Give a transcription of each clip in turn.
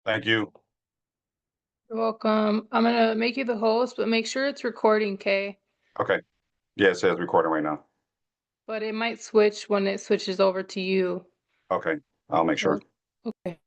Thank you. You're welcome. I'm gonna make you the host, but make sure it's recording, okay? Okay. Yeah, it says recording right now. But it might switch when it switches over to you. Okay. I'll make sure. So, okay.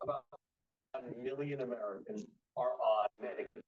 About a million Americans are on Medicare.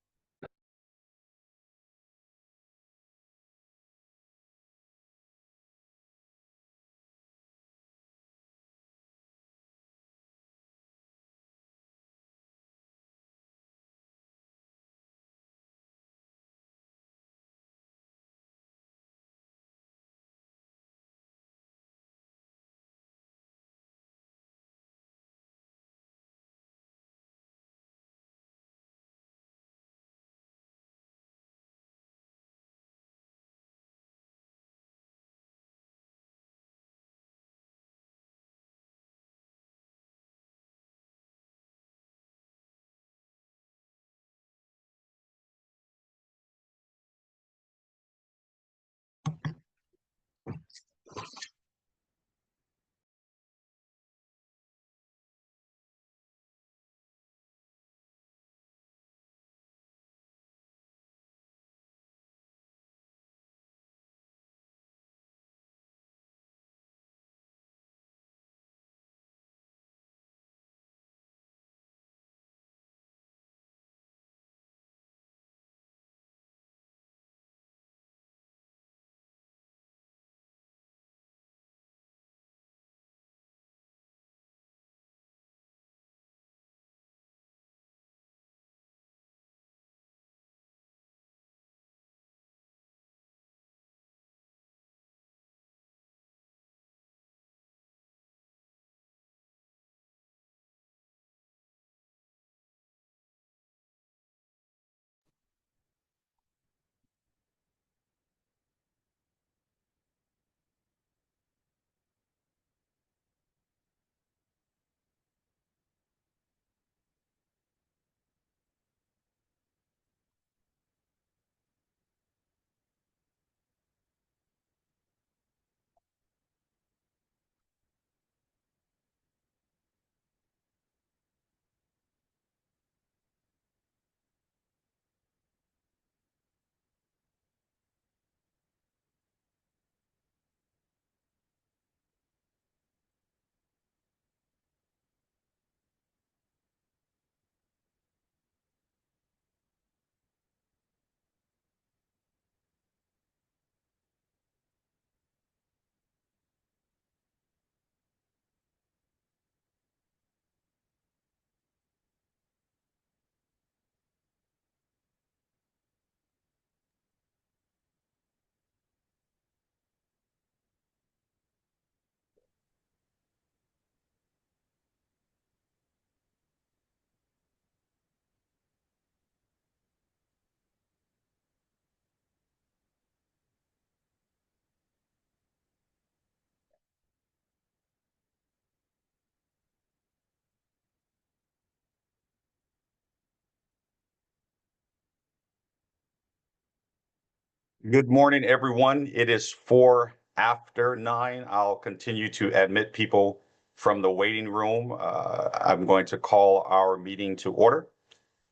Good morning, everyone. It is 9:04. I'll continue to admit people from the waiting room. I'm going to call our meeting to order.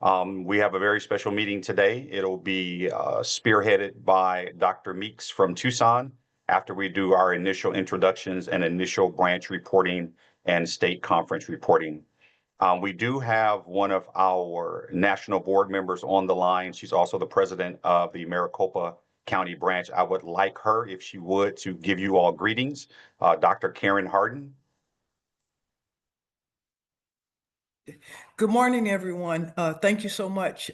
We have a very special meeting today. It'll be spearheaded by Dr. Meeks from Tucson after we do our initial introductions and initial branch reporting and state conference reporting. We do have one of our national board members on the line. She's also the president of the Maricopa County branch. I would like her, if she would, to give you all greetings. Dr. Karen Harden. Good morning, everyone. Thank you so much.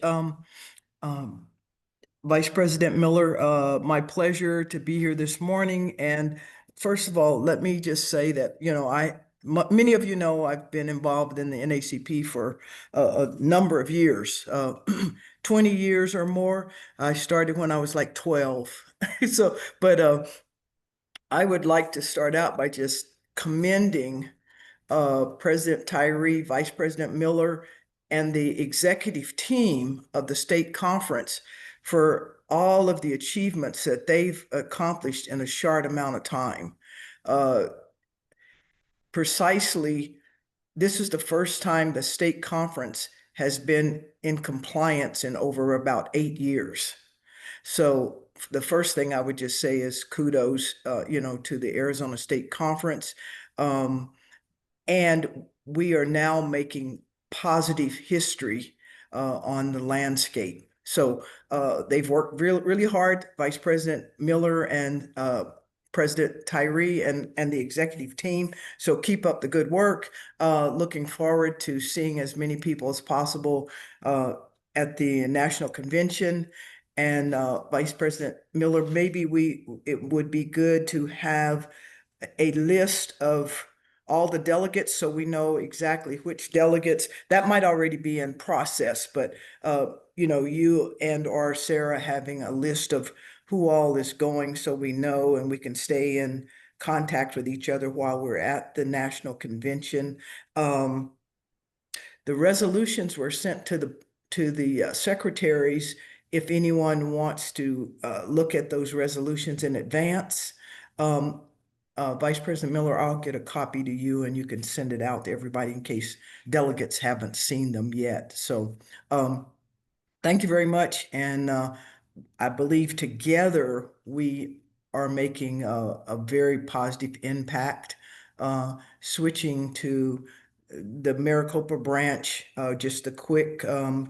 Vice President Miller, my pleasure to be here this morning. And first of all, let me just say that, many of you know I've been involved in the NAACP for a number of years, 20 years or more. I started when I was like 12. But I would like to start out by just commending President Tyree, Vice President Miller, and the executive team of the state conference for all of the achievements that they've accomplished in a short amount of time. Precisely, this is the first time the state conference has been in compliance in over about 8 years. So the first thing I would just say is kudos, to the Arizona State Conference. And we are now making positive history on the landscape. So they've worked really hard, Vice President Miller and President Tyree and the executive team. So keep up the good work. Looking forward to seeing as many people as possible at the National Convention. And Vice President Miller, maybe it would be good to have a list of all the delegates so we know exactly which delegates. That might already be in process, but you and or Sarah having a list of who all is going so we know and we can stay in contact with each other while we're at the national convention. The resolutions were sent to the secretaries if anyone wants to look at those resolutions in advance. Vice President Miller, I'll get a copy to you and you can send it out to everybody in case delegates haven't seen them yet. So thank you very much. And I believe together we are making a very positive impact. Switching to the Maricopa branch, just a quick,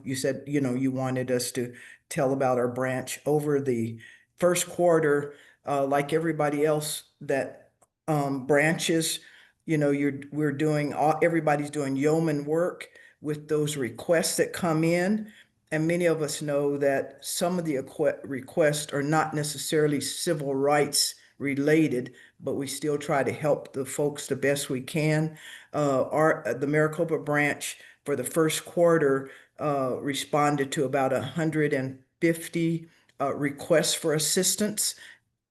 you said, you wanted us to tell about our branch over the first quarter, like everybody else that branches, everybody's doing yeoman work with those requests that come in. And many of us know that some of the requests are not necessarily civil rights related, but we still try to help the folks the best we can. The Maricopa branch for the first quarter responded to about 150 requests for assistance.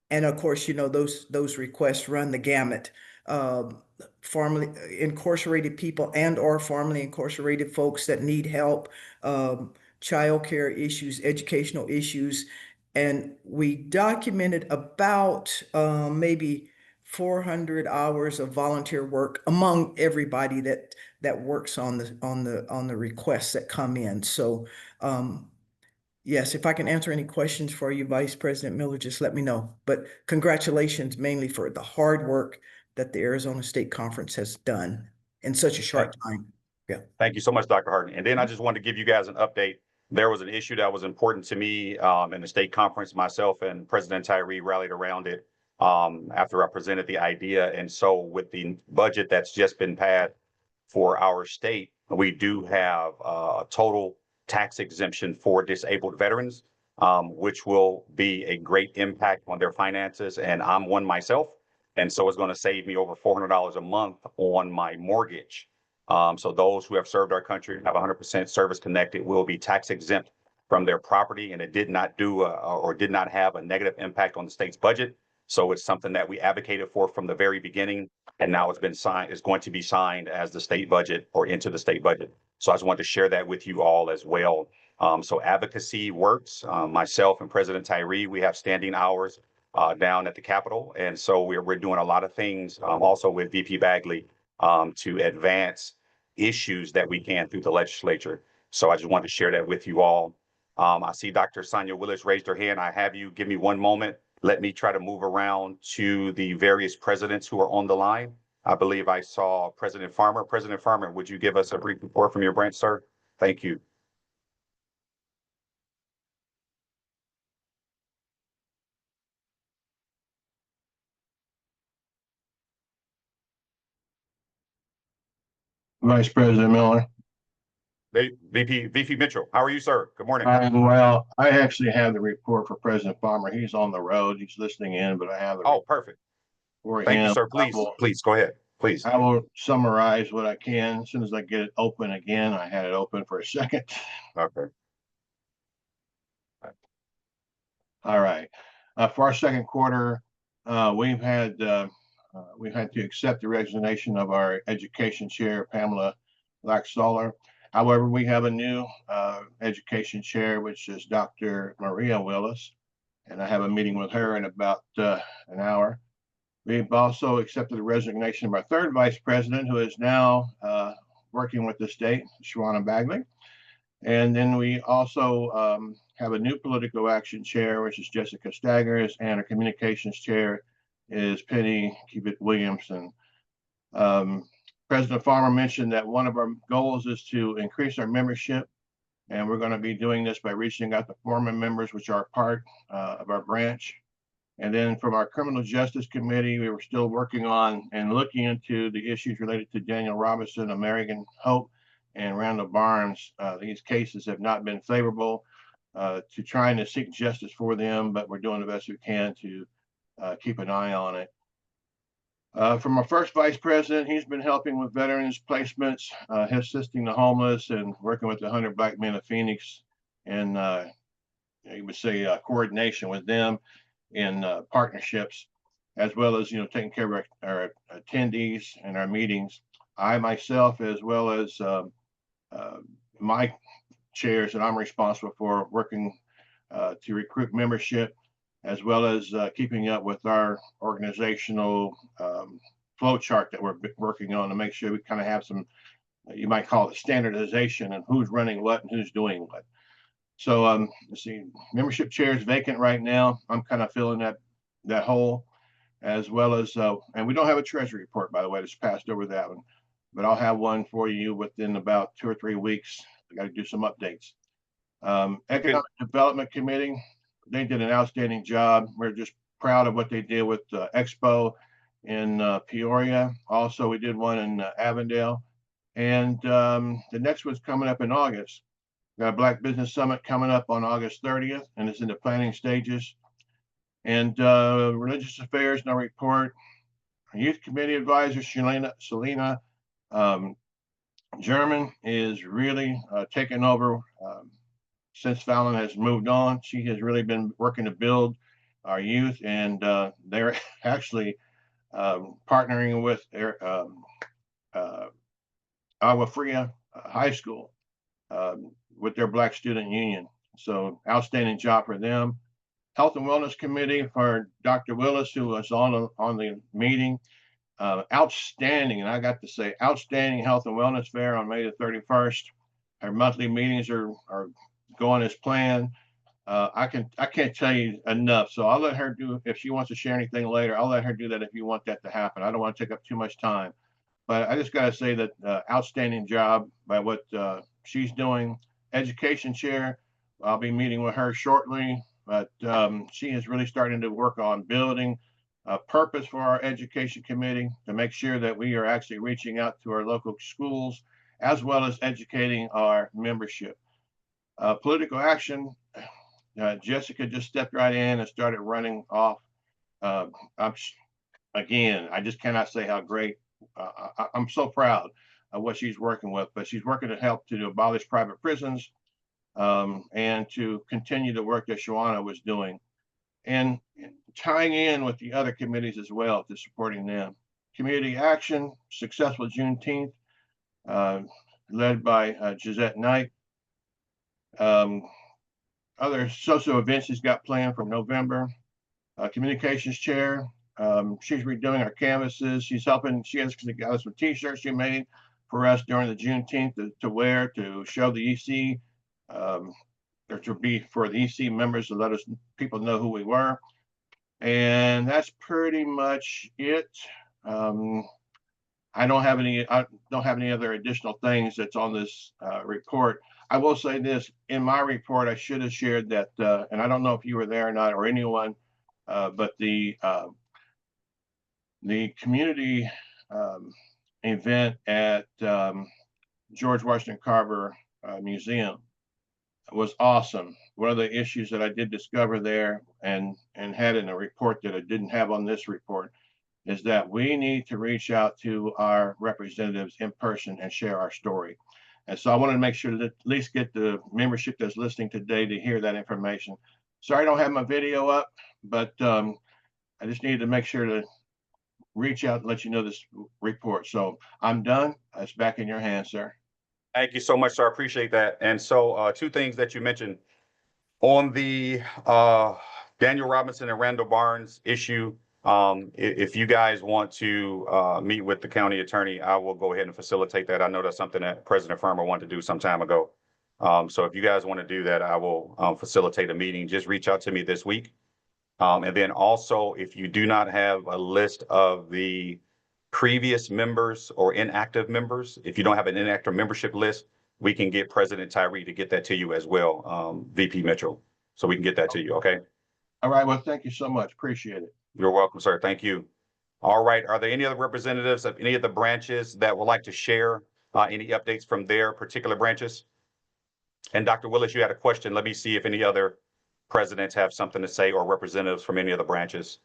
And of course, those requests run the gamut. Formerly incarcerated people and or formerly incarcerated folks that need help, childcare issues, educational issues. And we documented about maybe 400 hours of volunteer work among everybody that works on the requests that come in. So yes, if I can answer any questions for you, Vice President Miller, just let me know. But congratulations mainly for the hard work that the Arizona State Conference has done in such a short time. Yeah. Thank you so much, Dr. Harden. And then I just wanted to give you guys an update. There was an issue that was important to me in the state conference. Myself and President Tyree rallied around it after I presented the idea. And so with the budget that's just been passed for our state, we do have a total tax exemption for disabled veterans, which will be a great impact on their finances. And I'm one myself. And so it's going to save me over $400 a month on my mortgage. So those who have served our country, have 100% service connected, will be tax exempt from their property. And it did not do or did not have a negative impact on the state's budget. So it's something that we advocated for from the very beginning. And now it's been signed, it's going to be signed as the state budget or into the state budget. So I just wanted to share that with you all as well. So advocacy works. Myself and President Tyree, we have standing hours down at the Capitol. And so we're doing a lot of things also with VP Bagley to advance issues that we can through the legislature. So I just wanted to share that with you all. I see Dr. Sonia Willis raised her hand. I have you. Give me one moment. Let me try to move around to the various presidents who are on the line. I believe I saw President Farmer. President Farmer, would you give us a brief report from your branch, sir? Thank you. Vice President Miller. VP Mitchell, how are you, sir? Good morning. Well, I actually have the report for President Farmer. He's on the road. He's listening in, but I have the Oh, perfect. for Thank him. you, sir. Please go ahead. Please. I will summarize what I can as soon as I get it open again. I had it open for a second. Okay. All right. For our second quarter, we've had to accept the resignation of our education chair, Pamela Laxoller. However, we have a new education chair, which is Dr. Maria Willis, and I have a meeting with her in about an hour. We've also accepted the resignation of our third vice president, who is now working with the state, Shawana Bagley. And then we also have a new political action chair, which is Jessica Staggers, and our communications chair is Penny Cubitt-Williamson. President Farmer mentioned that one of our goals is to increase our membership, and we're going to be doing this by reaching out to former members, which are part of our branch. And then from our criminal justice committee, we were still working on and looking into the issues related to Daniel Robinson, American Hope, and Randall Barnes. These cases have not been favorable to trying to seek justice for them, but we're doing the best we can to keep an eye on it. From our first vice president, he's been helping with veterans placements, assisting the homeless, and working with the 100 Black Men of Phoenix, and you would say coordination with them in partnerships, as well as taking care of our attendees and our meetings. I myself, as well as my chairs that I'm responsible for, working to recruit membership, as well as keeping up with our organizational flow chart that we're working on to make sure we kind of have some, you might call it standardization, and who's running what and who's doing what. So let's see, membership chair is vacant right now. I'm kind of filling that hole, as well as, and we don't have a treasury report, by the way, just passed over that one, but I'll have one for you within about 2 or 3 weeks. I got to do some updates. Economic Development Committee, they did an outstanding job. We're just proud of what they did with Expo in Peoria. Also, we did one in Avondale. And the next one's coming up in August. We got a Black Business Summit coming up on August 30th, and it's in the planning stages. And Religious Affairs, no report. Youth Committee Advisor, Selena German is really taking over since Fallon has moved on. She has really been working to build our youth, and they're actually partnering with Agua Fria High School with their Black Student Union. So outstanding job for them. Health and Wellness Committee for Dr. Willis, who was on the meeting. Outstanding, and I got to say, outstanding health and wellness fair on May the 31st. Our monthly meetings are going as planned. I can't tell you enough. So I'll let her do, if she wants to share anything later, I'll let her do that if you want that to happen. I don't want to take up too much time. But I just got to say that outstanding job by what she's doing. Education chair, I'll be meeting with her shortly, but she is really starting to work on building a purpose for our education committee to make sure that we are actually reaching out to our local schools, as well as educating our membership. Political action, Jessica just stepped right in and started running off. Again, I just cannot say how great. I'm so proud of what she's working with, but she's working to help to abolish private prisons and to continue the work that Shawana was doing, and tying in with the other committees as well to supporting them. Community action, successful Juneteenth, led by Gisette Knight. Other social events she's got planned for November. Communications chair. She's redoing our canvases. She's helping. She has got us some T-shirts she made for us during the Juneteenth to wear to show the EC, or to be for the EC members to let us people know who we were. And that's pretty much it. I don't have any other additional things that's on this report. I will say this, in my report, I should have shared that, and I don't know if you were there or not, or anyone, but the community event at George Washington Carver Museum was awesome. One of the issues that I did discover there and had in a report that I didn't have on this report is that we need to reach out to our representatives in person and share our story. And so I wanted to make sure that at least get the membership that's listening today to hear that information. Sorry I don't have my video up, but I just needed to make sure to reach out and let you know this report. So I'm done. It's back in your hands, sir. Thank you so much, sir. I appreciate that. And so two things that you mentioned on the Daniel Robinson and Randall Barnes issue. If you guys want to meet with the county attorney, I will go ahead and facilitate that. I know that's something that President Farmer wanted to do some time ago. So if you guys want to do that, I will facilitate a meeting. Just reach out to me this week. And then also, if you do not have a list of the previous members or inactive members, if you don't have an inactive membership list, we can get President Tyree to get that to you as well, VP Mitchell. So we can get that to you, okay? All right, well, thank you so much. Appreciate it. You're welcome, sir. Thank you. All right, are there any other representatives of any of the branches that would like to share any updates from their particular branches? And Dr. Willis, you had a question. Let me see if any other presidents have something to say or representatives from any of the branches.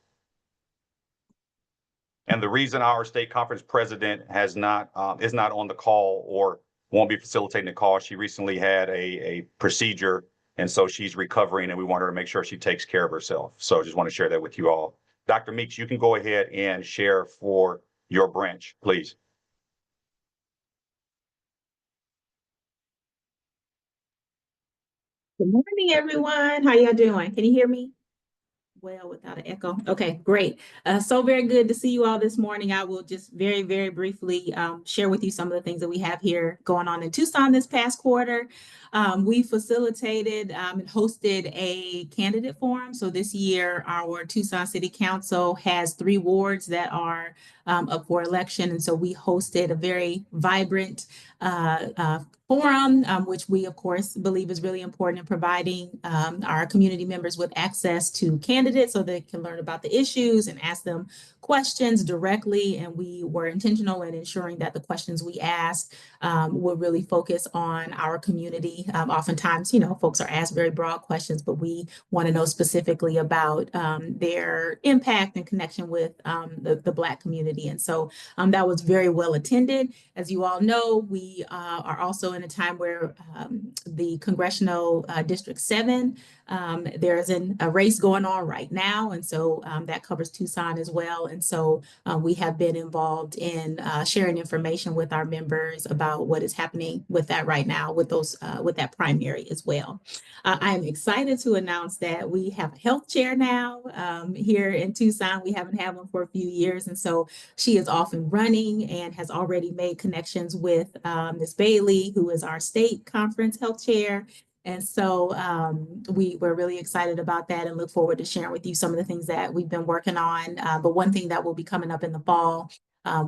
And the reason our state conference president is not on the call or won't be facilitating the call, she recently had a procedure, and so she's recovering, and we want her to make sure she takes care of herself. So I just want to share that with you all. Dr. Meeks, you can go ahead and share for your branch, please. Good morning, everyone. How y'all doing? Can you hear me? Well, without an echo. Okay, great. So very good to see you all this morning. I will just very, very briefly share with you some of the things that we have here going on in Tucson this past quarter. We facilitated and hosted a candidate forum. So this year, our Tucson City Council has 3 wards that are up for election. And so we hosted a very vibrant forum, which we, of course, believe is really important in providing our community members with access to candidates so they can learn about the issues and ask them questions directly. And we were intentional in ensuring that the questions we asked would really focus on our community. Oftentimes, you know, folks are asked very broad questions, but we want to know specifically about their impact and connection with the Black community. And so that was very well attended. As you all know, we are also in a time where the Congressional District 7, there's a race going on right now. And so that covers Tucson as well. And so we have been involved in sharing information with our members about what is happening with that right now, with that primary as well. I am excited to announce that we have a health chair now here in Tucson. We haven't had one for a few years. And so she is off and running and has already made connections with Ms. Bailey, who is our state conference health chair. And so we're really excited about that and look forward to sharing with you some of the things that we've been working on. But one thing that will be coming up in the fall,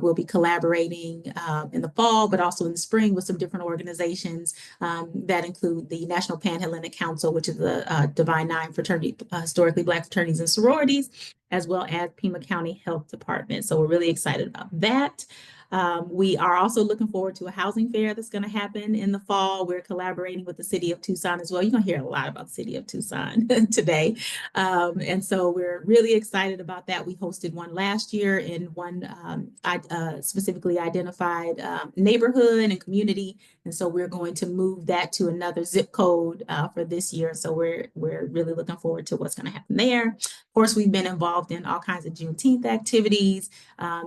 we'll be collaborating in the fall, but also in the spring with some different organizations that include the National Panhellenic Council, which is the Divine Nine fraternity, historically Black fraternities and sororities, as well as Pima County Health Department. So we're really excited about that. We are also looking forward to a housing fair that's going to happen in the fall. We're collaborating with the city of Tucson as well. You're going to hear a lot about the city of Tucson today. And so we're really excited about that. We hosted one last year in one specifically identified neighborhood and community And so we're going to move that to another zip code for this year. So we're really looking forward to what's going to happen there. Of course, we've been involved in all kinds of Juneteenth activities.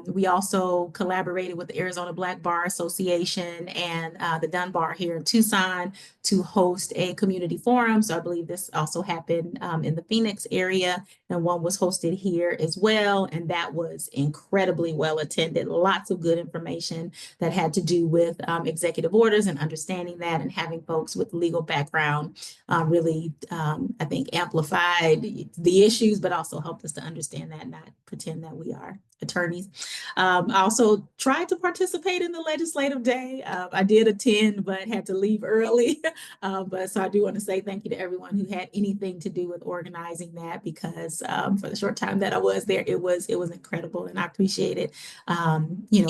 We also collaborated with the Arizona Black Bar Association and the Dunbar here in Tucson to host a community forum. So I believe this also happened in the Phoenix area, and one was hosted here as well. And that was incredibly well attended. Lots of good information that had to do with executive orders and understanding that, and having folks with legal background really, I think, amplified the issues, but also helped us to understand that, not pretend that we are attorneys. I also tried to participate in the legislative day. I did attend, but had to leave early. But so I do want to say thank you to everyone who had anything to do with organizing that, because for the short time that I was there, it was incredible, and I appreciated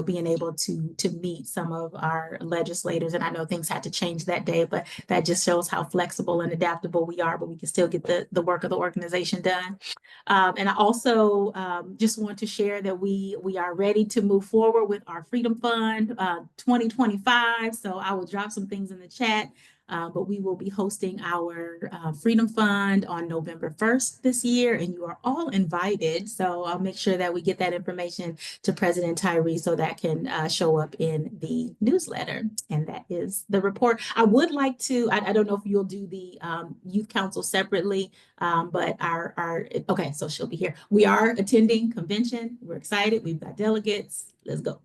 being able to meet some of our legislators. And I know things had to change that day, but that just shows how flexible and adaptable we are, but we can still get the work of the organization done. And I also just want to share that we are ready to move forward with our Freedom Fund 2025. So I will drop some things in the chat. But we will be hosting our Freedom Fund on November 1st this year, and you are all invited. So I'll make sure that we get that information to President Tyree so that can show up in the newsletter. And that is the report. I would like to, I don't know if you'll do the Youth Council separately, but okay, so she'll be here. We are attending convention. We're excited. We've got delegates. Let's go.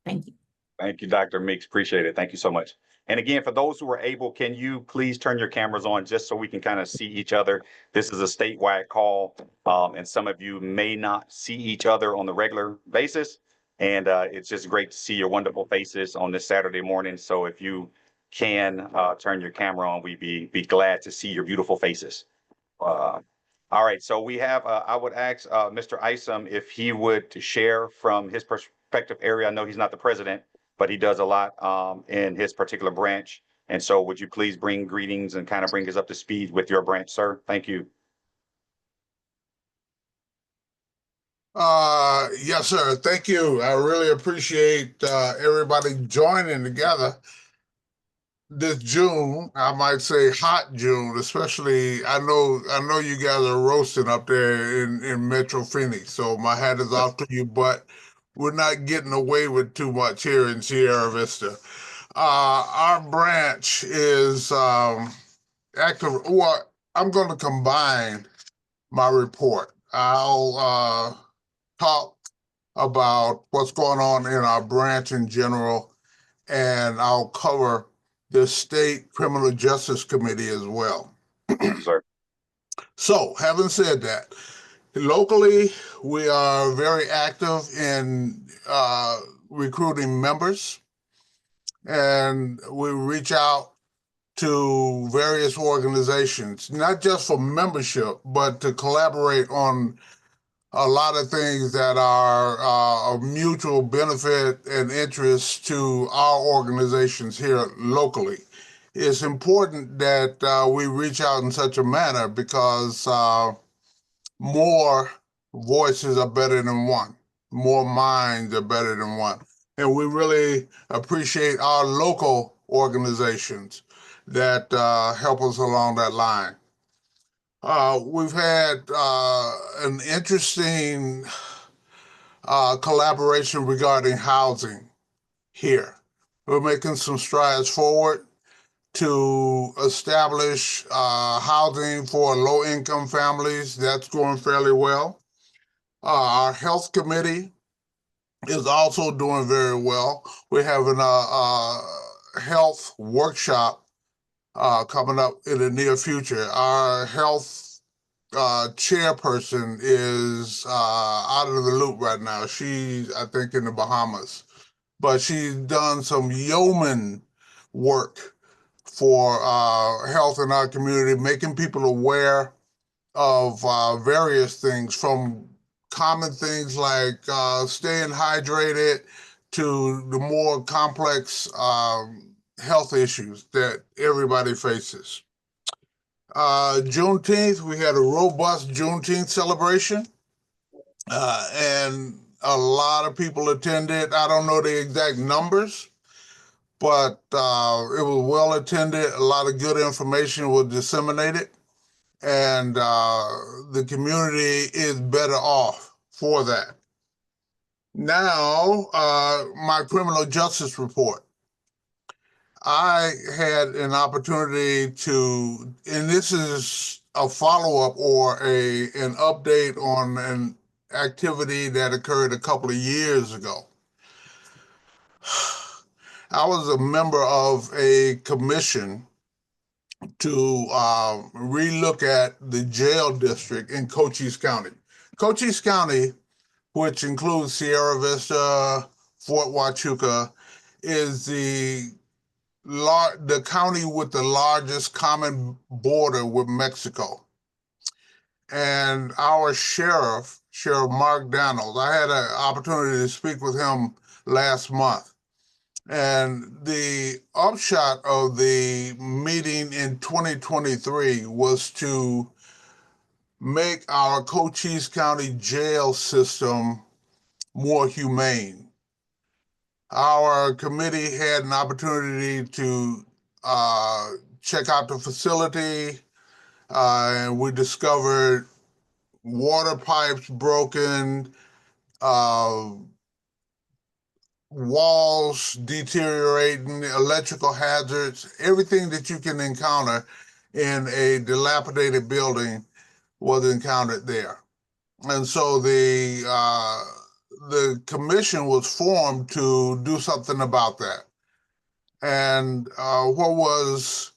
Thank you. Thank you, Dr. Meeks. Appreciate it. Thank you so much. And again, for those who are able, can you please turn your cameras on just so we can kind of see each other? This is a statewide call, and some of you may not see each other on the regular basis. And it's just great to see your wonderful faces on this Saturday morning. So if you can turn your camera on, we'd be glad to see your beautiful faces. All right, so we have, I would ask Mr. Isom if he would to share from his perspective area. I know he's not the president, but he does a lot in his particular branch. And so would you please bring greetings and kind of bring us up to speed with your branch, sir? Thank you. Yes, sir. Thank you. I really appreciate everybody joining together this June. I might say hot June, especially. I know you guys are roasting up there in Metro Phoenix, so my hat is off to you, but we're not getting away with too much here in Sierra Vista. Our branch is active. Well, I'm going to combine my report. I'll talk about what's going on in our branch in general, and I'll cover the State Criminal Justice Committee as well. Sir. So, having said that, locally, we are very active in recruiting members, and we reach out to various organizations, not just for membership, but to collaborate on a lot of things that are of mutual benefit and interest to our organizations here locally. It's important that we reach out in such a manner because more voices are better than one, more minds are better than one. And we really appreciate our local organizations that help us along that line. We've had an interesting collaboration regarding housing here. We're making some strides forward to establish housing for low-income families. That's going fairly well. Our health committee is also doing very well. We're having a health workshop coming up in the near future. Our health chairperson is out of the loop right now. She's, I think, in the Bahamas, but she's done some yeoman work for health in our community, making people aware of various things, from common things like staying hydrated to the more complex health issues that everybody faces. Juneteenth, we had a robust Juneteenth celebration, and a lot of people attended. I don't know the exact numbers, but it was well attended. A lot of good information was disseminated, and the community is better off for that. Now, my criminal justice report. I had an opportunity to, and this is a follow-up or an update on an activity that occurred a couple of years ago. I was a member of a commission to relook at the jail district in Cochise County. Cochise County, which includes Sierra Vista, Fort Huachuca, is the county with the largest common border with Mexico. And our Sheriff Mark Daniels, I had an opportunity to speak with him last month. And the upshot of the meeting in 2023 was to make our Cochise County jail system more humane. Our committee had an opportunity to check out the facility, and we discovered water pipes broken, walls deteriorating, electrical hazards, everything that you can encounter in a dilapidated building was encountered there. And so the commission was formed to do something about that. And what was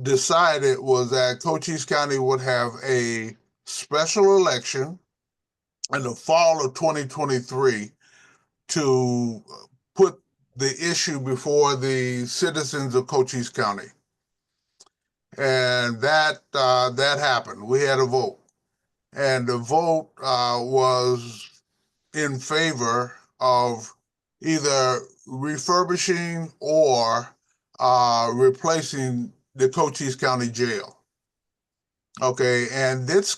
decided was that Cochise County would have a special election in the fall of 2023 to put the issue before the citizens of Cochise County. And that happened. We had a vote. And the vote was in favor of either refurbishing or replacing the Cochise County Jail. Okay, and this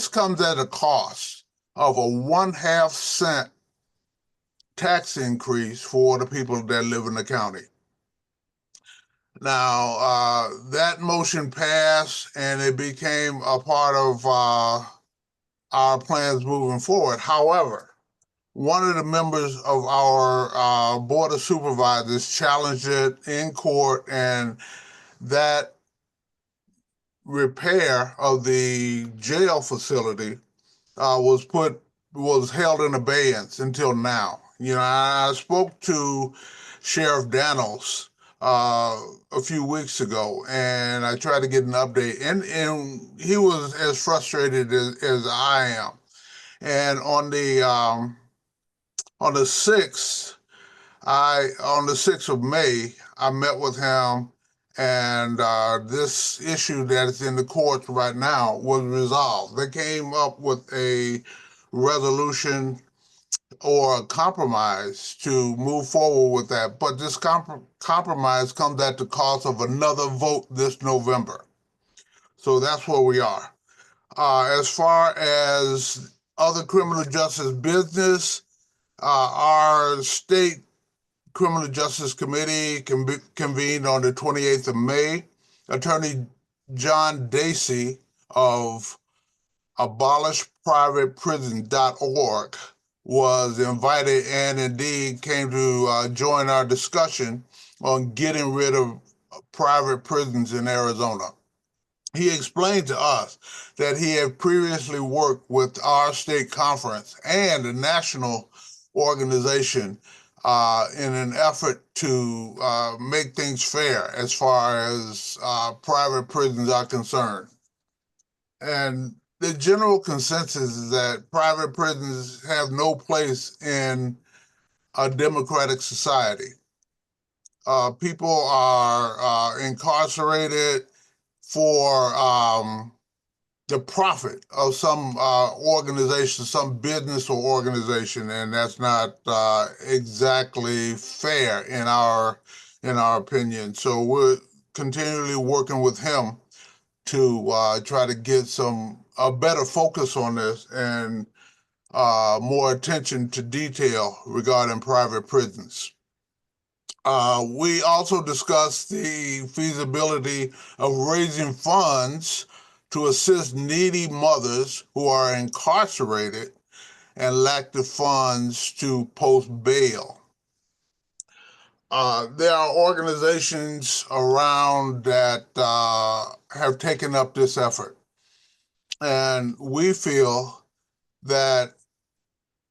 comes at a cost of a 1/2 cent tax increase for the people that live in the county. Now, that motion passed and it became a part of our plans moving forward. However, one of the members of our Board of Supervisors challenged it in court, and that repair of the jail facility was held in abeyance until now. You know, I spoke to Sheriff Daniels a few weeks ago, and I tried to get an update, and he was as frustrated as I am. And on the 6th, on the 6th of May, I met with him, and this issue that is in the courts right now was resolved. They came up with a resolution or a compromise to move forward with that. But this compromise comes at the cost of another vote this November. So that's where we are. As far as other criminal justice business, our state Criminal Justice Committee convened on the 28th of May. Attorney John Dacey of abolishprivateprison.org was invited and indeed came to join our discussion on getting rid of private prisons in Arizona. He explained to us that he had previously worked with our state conference and a national organization in an effort to make things fair as far as private prisons are concerned. And the general consensus is that private prisons have no place in a democratic society. People are incarcerated for the profit of some organization, some business or organization, and that's not exactly fair in our opinion. So we're continually working with him to try to get a better focus on this and more attention to detail regarding private prisons. We also discussed the feasibility of raising funds to assist needy mothers who are incarcerated and lack the funds to post bail. There are organizations around that have taken up this effort, and we feel that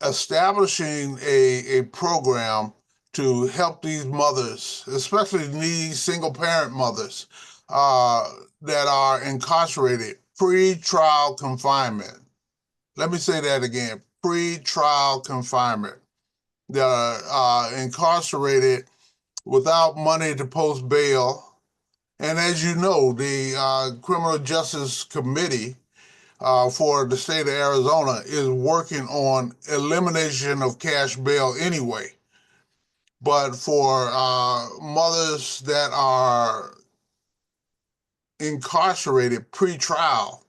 establishing a program to help these mothers, especially these single parent mothers that are incarcerated, pre-trial confinement. Let me say that again, pre-trial confinement. That are incarcerated without money to post bail. And as you know, the Criminal Justice Committee for the state of Arizona is working on elimination of cash bail anyway. But for mothers that are incarcerated pre-trial,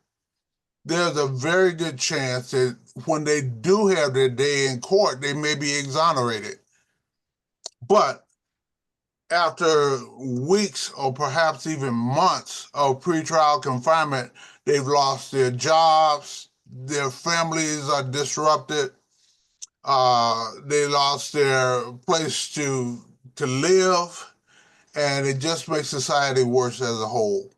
there's a very good chance that when they do have their day in court, they may be exonerated. But after weeks or perhaps even months of pretrial confinement, they've lost their jobs, their families are disrupted, they lost their place to live, and it just makes society worse as a whole.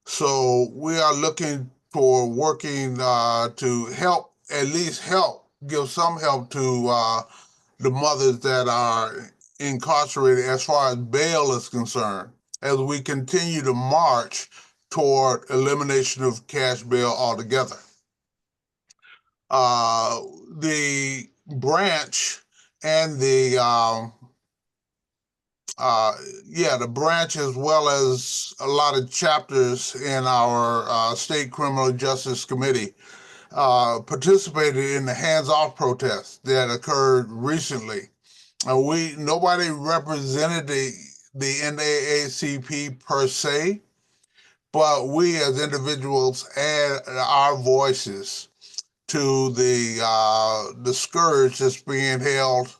So we are looking for working to help, at least help, give some help to the mothers that are incarcerated as far as bail is concerned, as we continue to march toward elimination of cash bail altogether. The branch and the the branch, as well as a lot of chapters in our state criminal justice committee, participated in the hands-off protests that occurred recently. Nobody represented the NAACP per se, but we as individuals add our voices to the scourge that's being held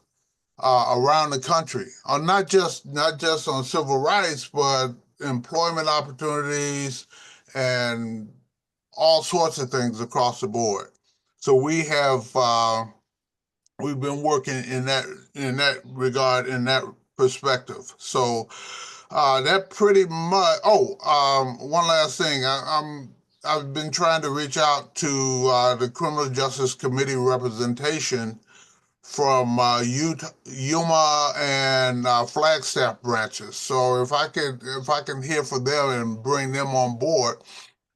around the country, on not just on civil rights, but employment opportunities and all sorts of things across the board. So we have we've been working in that regard, in that perspective. So that pretty much. One last thing. I've been trying to reach out to the Criminal Justice Committee representation from Yuma and Flagstaff branches. So if I can hear from them and bring them on board,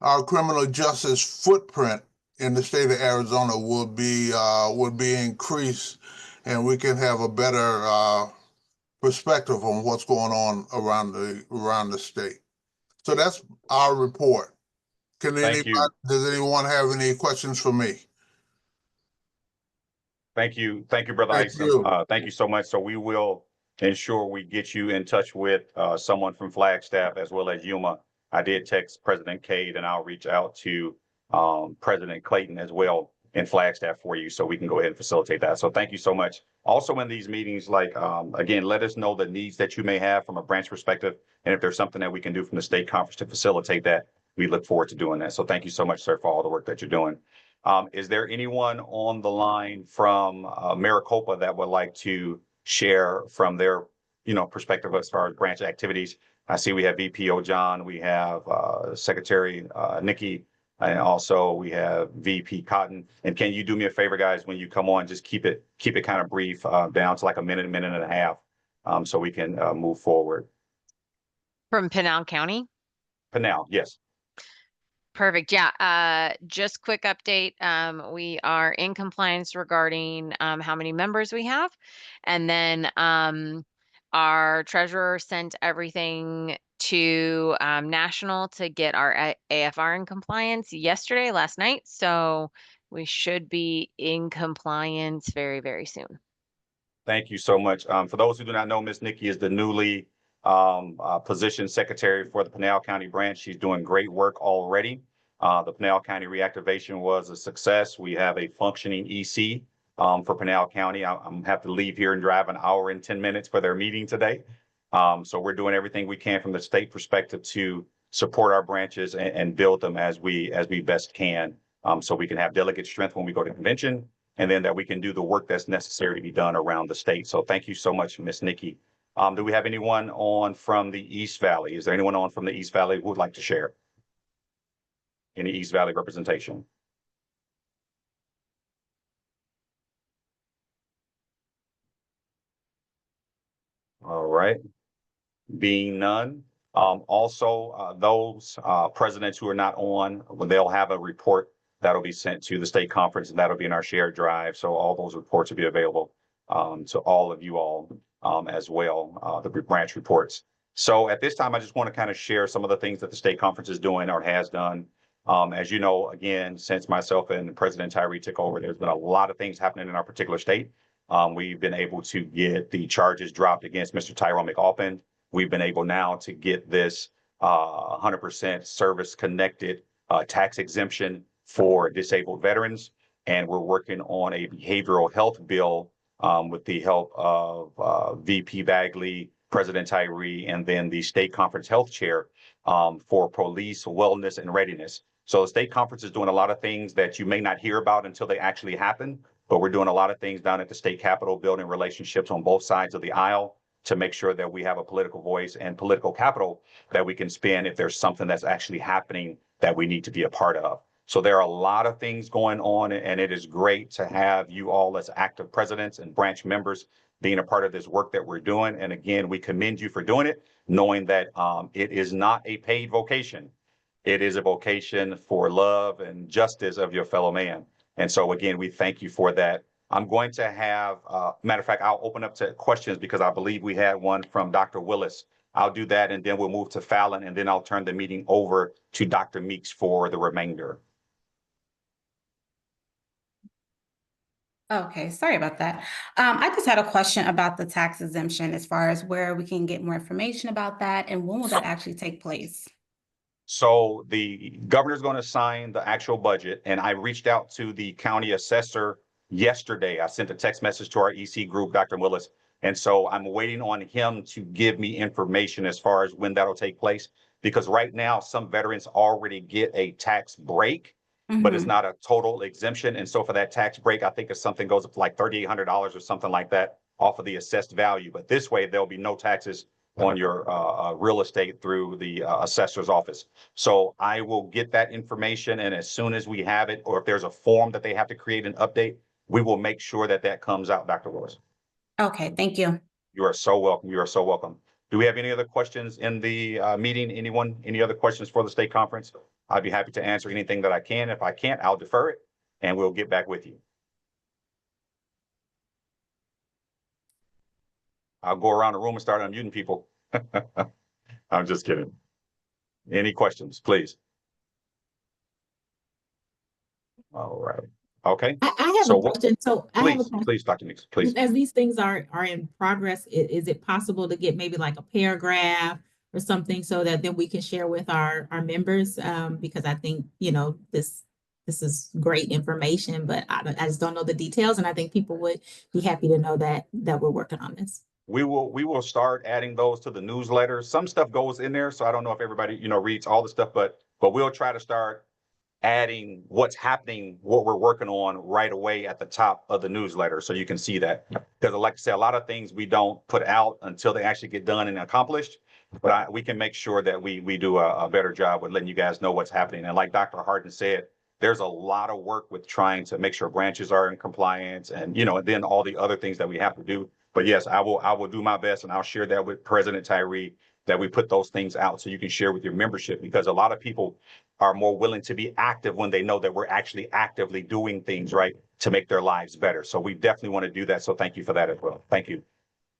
our criminal justice footprint in the state of Arizona would be increased, and we can have a better perspective on what's going on around the state. So that's our report. Thank you. Does anyone have any questions for me? Thank you, Brother Thank Isom. you. Thank you so much. So we will ensure we get you in touch with someone from Flagstaff as well as Yuma. I did text President Cade, and I'll reach out to President Clayton as well in Flagstaff for you, so we can go ahead and facilitate that. So thank you so much. Also in these meetings, like again, let us know the needs that you may have from a branch perspective, and if there's something that we can do from the state conference to facilitate that, we look forward to doing that. So thank you so much, sir, for all the work that you're doing. Is there anyone on the line from Maricopa that would like to share from their, perspective as far as branch activities? I see we have VPO John, we have Secretary Nikki, and also we have VP Cotton. And can you do me a favor, guys, when you come on, just keep it kind of brief, down to like a minute and a half, so we can move forward. From Pinal County? Pinal, yes. Perfect. Yeah. Just quick update. We are in compliance regarding how many members we have. And then our treasurer sent everything to National to get our AFR in compliance last night. So we should be in compliance very, very soon. Thank you so much. For those who do not know, Ms. Nikki is the newly position secretary for the Pinal County branch. She's doing great work already. The Pinal County reactivation was a success. We have a functioning EC for Pinal County. I'm have to leave here and drive an hour and 10 minutes for their meeting today. So we're doing everything we can from the state perspective to support our branches and build them as we best can. So we can have delegate strength when we go to convention, and then that we can do the work that's necessary to be done around the state. So thank you so much, Ms. Nikki. Do we have anyone on from the East Valley? Is there anyone on from the East Valley who would like to share? Any East Valley representation? All right. Being none. Also, those presidents who are not on, they'll have a report that'll be sent to the state conference, and that'll be in our shared drive. So all those reports will be available to all of you all as well, the branch reports. So at this time, I just want to kind of share some of the things that the state conference is doing or has done. As you know, again, since myself and President Tyree took over, there's been a lot of things happening in our particular state. We've been able to get the charges dropped against Mr. Tyrone McAlpin. We've been able now to get this 100% service connected tax exemption for disabled veterans. And we're working on a behavioral health bill with the help of VP Bagley, President Tyree, and then the state conference health chair for police wellness and readiness. So the state conference is doing a lot of things that you may not hear about until they actually happen, but we're doing a lot of things down at the state capitol, building relationships on both sides of the aisle to make sure that we have a political voice and political capital that we can spend if there's something that's actually happening that we need to be a part of. So there are a lot of things going on, and it is great to have you all as active presidents and branch members being a part of this work that we're doing. And again, we commend you for doing it, knowing that it is not a paid vocation. It is a vocation for love and justice of your fellow man. And so again, we thank you for that. I'm going to have, matter of fact, I'll open up to questions because I believe we had one from Dr. Willis. I'll do that, and then we'll move to Fallon, and then I'll turn the meeting over to Dr. Meeks for the remainder. Okay, sorry about that. I just had a question about the tax exemption as far as where we can get more information about that and when will that actually take place? So the governor's going to sign the actual budget, and I reached out to the county assessor yesterday. I sent a text message to our EC group, Dr. Willis, and so I'm waiting on him to give me information as far as when that'll take place, because right now some veterans already get a tax break, but it's not a total exemption. And so for that tax break, I think it's something goes up to like $3,800 or something like that off of the assessed value. But this way, there'll be no taxes on your real estate through the assessor's office. So I will get that information, and as soon as we have it, or if there's a form that they have to create an update, we will make sure that that comes out, Dr. Willis. Okay, thank you. You are so welcome. You are so welcome. Do we have any other questions in the meeting? Anyone, any other questions for the state conference? I'd be happy to answer anything that I can. If I can't, I'll defer it, and we'll get back with you. I'll go around the room and start unmuting people. I'm just kidding. Any questions, please? All right. Okay. I have So a question. So I have a Please, question. please, Dr. Nix, please. As these things are in progress, is it possible to get maybe like a paragraph or something so that then we can share with our members? Because I think, you know, this is great information, but I just don't know the details, and I think people would be happy to know that we're working on this. We will start adding those to the newsletter. Some stuff goes in there, so I don't know if everybody, you know, reads all the stuff, but we'll try to start adding what's happening, what we're working on right away at the top of the newsletter, so you can see that. Because like I said, a lot of things we don't put out until they actually get done and accomplished, but we can make sure that we do a better job with letting you guys know what's happening. And like Dr. Harden said, there's a lot of work with trying to make sure branches are in compliance, and, you know, and then all the other things that we have to do. But yes, I will do my best, and I'll share that with President Tyree, that we put those things out so you can share with your membership, because a lot of people are more willing to be active when they know that we're actually actively doing things right to make their lives better. So we definitely want to do that. So thank you for that as well. Thank you.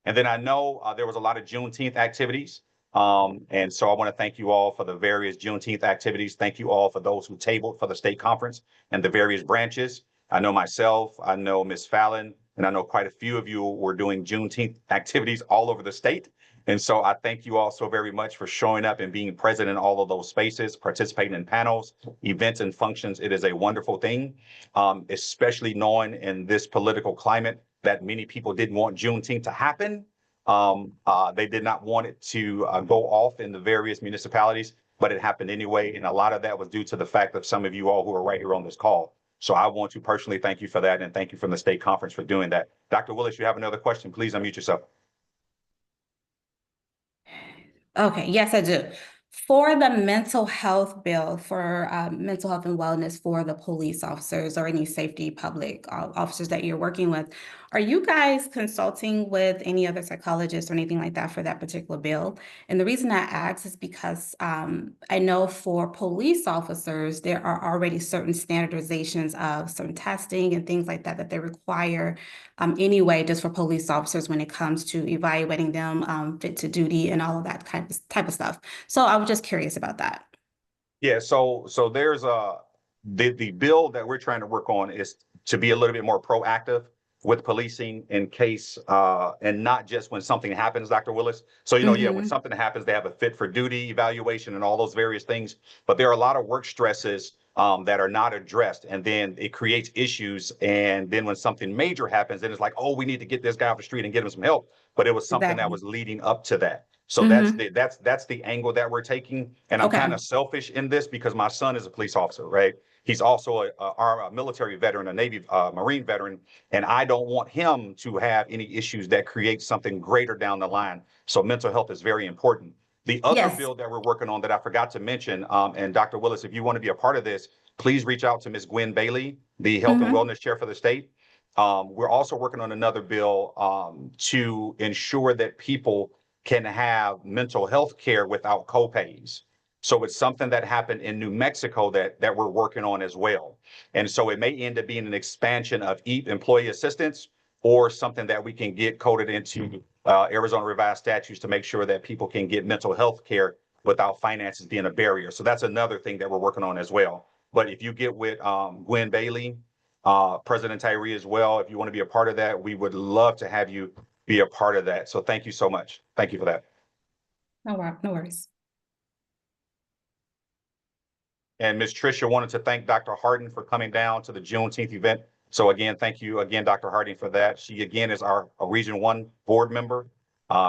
And then I know there was a lot of Juneteenth activities. And so I want to thank you all for the various Juneteenth activities. Thank you all for those who tabled for the state conference and the various branches. I know myself, I know Ms. Fallon, and I know quite a few of you were doing Juneteenth activities all over the state. And so I thank you all so very much for showing up and being present in all of those spaces, participating in panels, events, and functions. It is a wonderful thing, especially knowing in this political climate that many people didn't want Juneteenth to happen. They did not want it to go off in the various municipalities, but it happened anyway. And a lot of that was due to the fact of some of you all who are right here on this call. So I want to personally thank you for that, and thank you from the state conference for doing that. Dr. Willis, you have another question? Please unmute yourself. Okay, yes, I do. For the mental health bill, for mental health and wellness for the police officers or any safety public officers that you're working with, are you guys consulting with any other psychologists or anything like that for that particular bill? And the reason I ask is because I know for police officers, there are already certain standardizations of some testing and things like that that they require anyway, just for police officers when it comes to evaluating them fit to duty and all of that type of stuff. So I was just curious about that. Yeah, so there's the bill that we're trying to work on is to be a little bit more proactive with policing in case and not just when something happens, Dr. Willis. So, you know, yeah, when something happens, they have a fit for duty evaluation and all those various things. But there are a lot of work stresses that are not addressed. And then it creates issues. And then when something major happens, then it's like, oh, we need to get this guy off the street and get him some help. But it was something that Exactly. was leading up to that. So that's the angle that we're taking. And I'm Okay. kind of selfish in this because my son is a police officer, right? He's also a military veteran, a Navy Marine veteran, and I don't want him to have any issues that create something greater down the line. So mental health is very important. The other Yes. bill that we're working on that I forgot to mention, and Dr. Willis, if you want to be a part of this, please reach out to Ms. Gwen Bailey, the Health and Wellness Chair for the state. We're also working on another bill to ensure that people can have mental health care without copays. So it's something that happened in New Mexico that we're working on as well. And so it may end up being an expansion of EAP employee assistance or something that we can get coded into Arizona revised statutes to make sure that people can get mental health care without finances being a barrier. So that's another thing that we're working on as well. But if you get with Gwen Bailey, President Tyree as well, if you want to be a part of that, we would love to have you be a part of that. So thank you so much. Thank you for that. No worries. And Ms. Tricia wanted to thank Dr. Harden for coming down to the Juneteenth event. So again, thank you again, Dr. Harding, for that. She again is our Region 1 board member.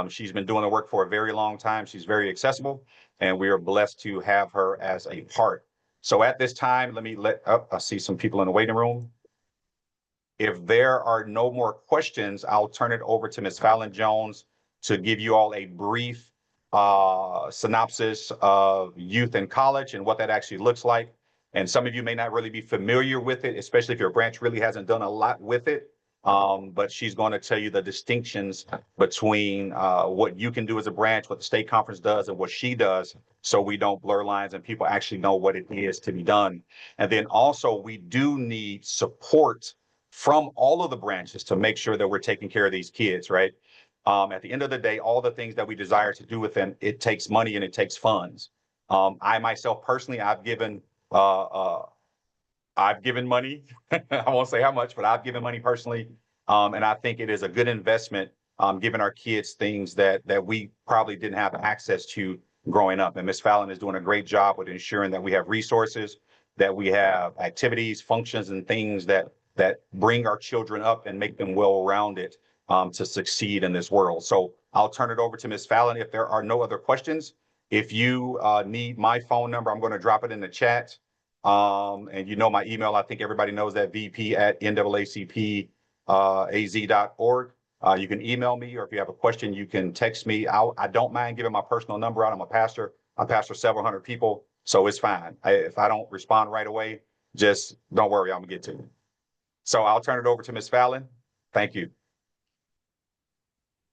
She's been doing the work for a very long time. She's very accessible, and we are blessed to have her as a part. So at this time, I see some people in the waiting room. If there are no more questions, I'll turn it over to Ms. Fallon Jones to give you all a brief synopsis of youth and college and what that actually looks like. And some of you may not really be familiar with it, especially if your branch really hasn't done a lot with it. But she's going to tell you the distinctions between what you can do as a branch, what the state conference does, and what she does, so we don't blur lines and people actually know what it is to be done. And then also we do need support from all of the branches to make sure that we're taking care of these kids, right? At the end of the day, all the things that we desire to do with them, it takes money and it takes funds. I myself personally, I've given money. I won't say how much, but I've given money personally. And I think it is a good investment, giving our kids things that we probably didn't have access to growing up. And Ms. Fallon is doing a great job with ensuring that we have resources, that we have activities, functions, and things that bring our children up and make them well-rounded to succeed in this world. So I'll turn it over to Ms. Fallon if there are no other questions. If you need my phone number, I'm going to drop it in the chat. And you know my email, I think everybody knows that, vp@naacp.az.org. You can email me, or if you have a question, you can text me. I don't mind giving my personal number out. I'm a pastor. I pastor several hundred people, so it's fine. If I don't respond right away, just don't worry, I'm gonna get to you. So I'll turn it over to Ms. Fallon. Thank you.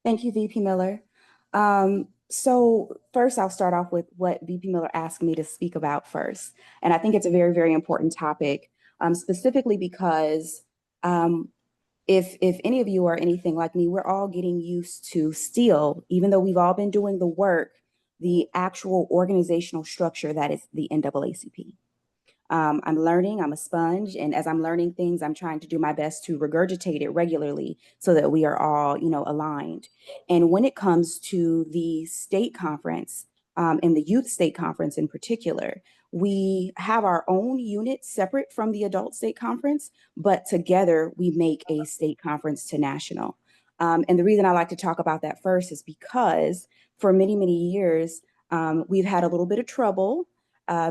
Thank you, VP Miller. So first, I'll start off with what VP Miller asked me to speak about first. And I think it's a very, very important topic, specifically because if any of you are anything like me, we're all getting used to still, even though we've all been doing the work, the actual organizational structure that is the NAACP. I'm learning, I'm a sponge, and as I'm learning things, I'm trying to do my best to regurgitate it regularly so that we are all, aligned. And when it comes to the state conference, and the youth state conference in particular, we have our own unit separate from the adult state conference, but together we make a state conference to national. And the reason I like to talk about that first is because for many, many years, we've had a little bit of trouble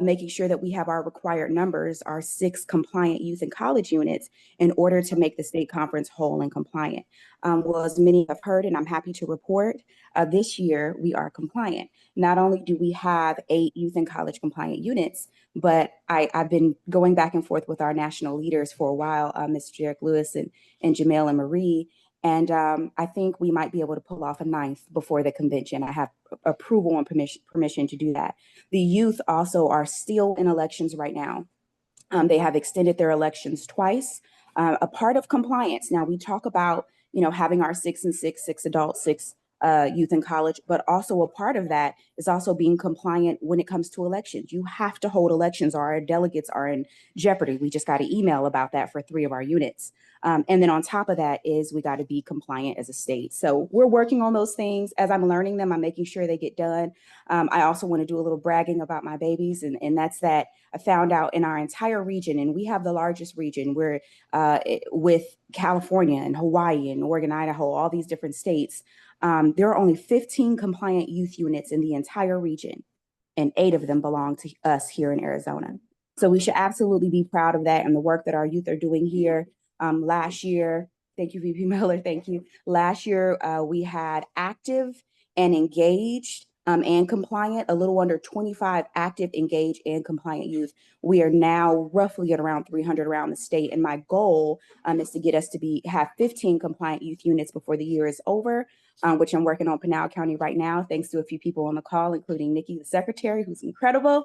making sure that we have our required numbers, our 6 compliant youth and college units, in order to make the state conference whole and compliant. Well, as many have heard, and I'm happy to report, this year we are compliant. Not only do we have 8 youth and college compliant units, but I've been going back and forth with our national leaders for a while, Mr. Derek Lewis and Jamel and Marie. And I think we might be able to pull off a 9th before the convention. I have approval and permission to do that. The youth also are still in elections right now. They have extended their elections twice. A part of compliance. Now we talk about, having our 6 and 6, 6 adults, 6 youth in college, but also a part of that is also being compliant when it comes to elections. You have to hold elections or our delegates are in jeopardy. We just got an email about that for 3 of our units. And then on top of that is we got to be compliant as a state. So we're working on those things. As I'm learning them, I'm making sure they get done. I also want to do a little bragging about my babies, and that's that I found out in our entire region, and we have the largest region, we're with California and Hawaii and Oregon, Idaho, all these different states. There are only 15 compliant youth units in the entire region, and 8 of them belong to us here in Arizona. So we should absolutely be proud of that and the work that our youth are doing here. Last year, thank you, VP Miller, thank you. Last year, we had active and engaged and compliant, a little under 25 active, engaged, and compliant youth. We are now roughly at around 300 around the state. And my goal is to get us to have 15 compliant youth units before the year is over, which I'm working on Pinal County right now, thanks to a few people on the call, including Nikki, the secretary, who's incredible.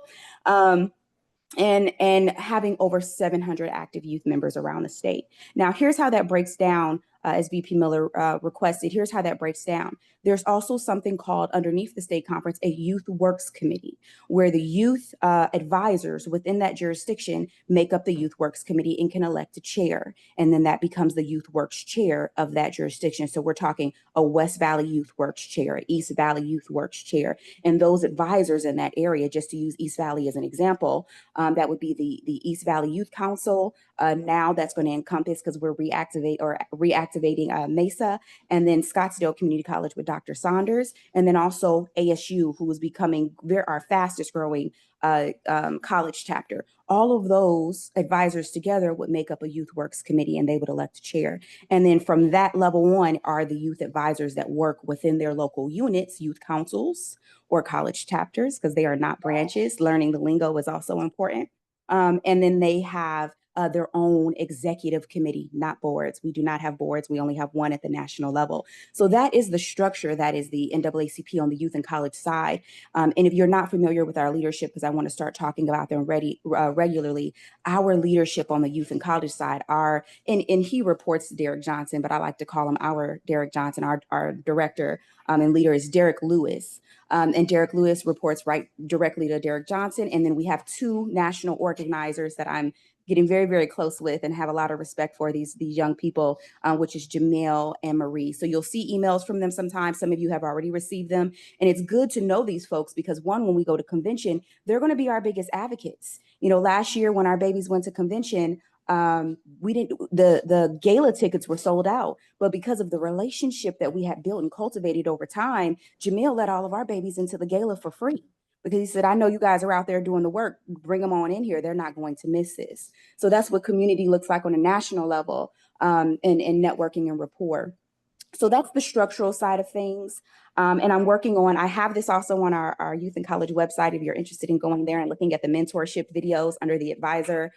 And having over 700 active youth members around the state. Now, here's how that breaks down, as VP Miller requested. Here's how that breaks down. There's also something called, underneath the state conference, a youth works committee, where the youth advisors within that jurisdiction make up the youth works committee and can elect a chair. And then that becomes the youth works chair of that jurisdiction. So we're talking a West Valley Youth Works chair, an East Valley Youth Works chair. And those advisors in that area, just to use East Valley as an example, that would be the East Valley Youth Council. Now that's going to encompass, because we're reactivating Mesa, and then Scottsdale Community College with Dr. Saunders, and then also ASU, who is becoming our fastest growing college chapter. All of those advisors together would make up a youth works committee, and they would elect a chair. And then from that level on are the youth advisors that work within their local units, youth councils or college chapters, because they are not branches. Learning the lingo is also important. And then they have their own executive committee, not boards. We do not have boards. We only have one at the national level. So that is the structure. That is the NAACP on the youth and college side. And if you're not familiar with our leadership, because I want to start talking about them regularly, our leadership on the youth and college side are, and he reports to Derek Johnson, but I like to call him our Derek Johnson. Our director and leader is Derek Lewis. And Derek Lewis reports right directly to Derek Johnson. And then we have 2 national organizers that I'm getting very, very close with and have a lot of respect for, these young people, which is Jamel and Marie. So you'll see emails from them sometimes. Some of you have already received them. And it's good to know these folks because, one, when we go to convention, they're going to be our biggest advocates. Last year when our babies went to convention, the gala tickets were sold out, but because of the relationship that we had built and cultivated over time, Jamil let all of our babies into the gala for free. Because he said, I know you guys are out there doing the work, bring them on in here. They're not going to miss this. So that's what community looks like on a national level, in networking and rapport. So that's the structural side of things. And I'm working on, I have this also on our youth and college website, if you're interested in going there and looking at the mentorship videos under the advisor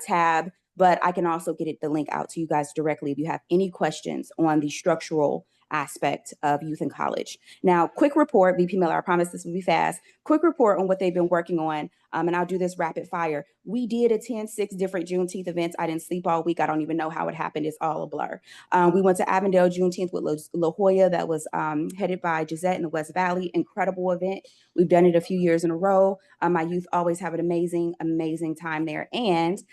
tab. But I can also get the link out to you guys directly if you have any questions on the structural aspect of youth and college. Now, quick report, VP Miller, I promise this will be fast. Quick report on what they've been working on. And I'll do this rapid fire. We did attend 6 different Juneteenth events. I didn't sleep all week. I don't even know how it happened. It's all a blur. We went to Avondale Juneteenth with La Jolla, that was headed by Gisette in the West Valley. Incredible event. We've done it a few years in a row. My youth always have an amazing, amazing time there. And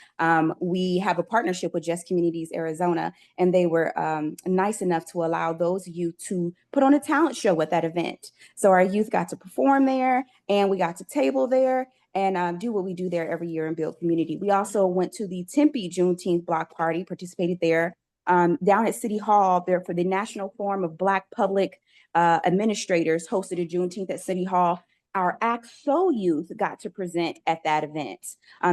we have a partnership with Just Communities Arizona, and they were nice enough to allow those youth to put on a talent show at that event. So our youth got to perform there, and we got to table there and do what we do there every year and build community. We also went to the Tempe Juneteenth block party, participated there. Down at City Hall, there for the National Forum of Black Public Administrators hosted a Juneteenth at City Hall. Our AXO youth got to present at that event.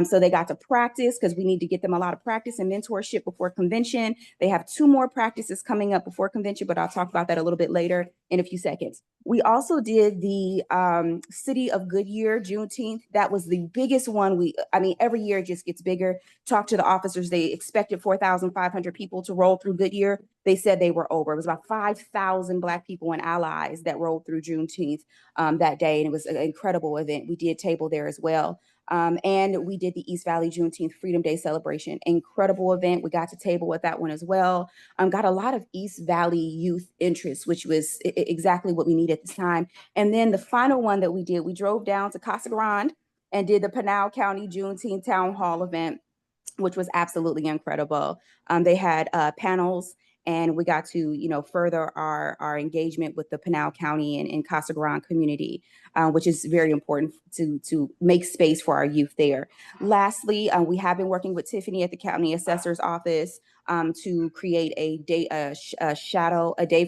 So they got to practice because we need to get them a lot of practice and mentorship before convention. They have 2 more practices coming up before convention, but I'll talk about that a little bit later in a few seconds. We also did the City of Goodyear Juneteenth. That was the biggest one. I mean, every year it just gets bigger. Talked to the officers. They expected 4,500 people to roll through Goodyear. They said they were over. It was about 5,000 Black people and allies that rolled through Juneteenth that day. And it was an incredible event. We did table there as well. And we did the East Valley Juneteenth Freedom Day celebration. Incredible event. We got to table with that one as well. Got a lot of East Valley youth interest, which was exactly what we needed at this time. And then the final one that we did, we drove down to Casa Grande and did the Pinal County Juneteenth Town Hall event, which was absolutely incredible. They had panels, and we got to, further our engagement with the Pinal County and Casa Grande community, which is very important to make space for our youth there. Lastly, we have been working with Tiffany at the County Assessor's Office to create a day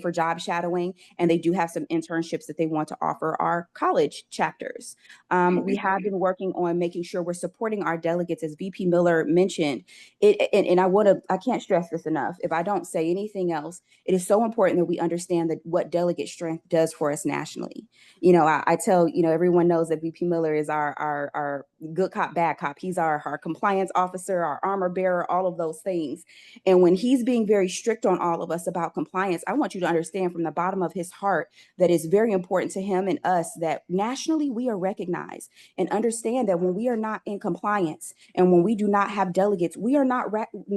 for job shadowing, and they do have some internships that they want to offer our college chapters. We have been working on making sure we're supporting our delegates, as VP Miller mentioned. And I can't stress this enough. If I don't say anything else, it is so important that we understand that what delegate strength does for us nationally. I tell, everyone knows that VP Miller is our good cop, bad cop. He's our compliance officer, our armor bearer, all of those things. And when he's being very strict on all of us about compliance, I want you to understand from the bottom of his heart that it's very important to him and us that nationally we are recognized, and understand that when we are not in compliance and when we do not have delegates, we are not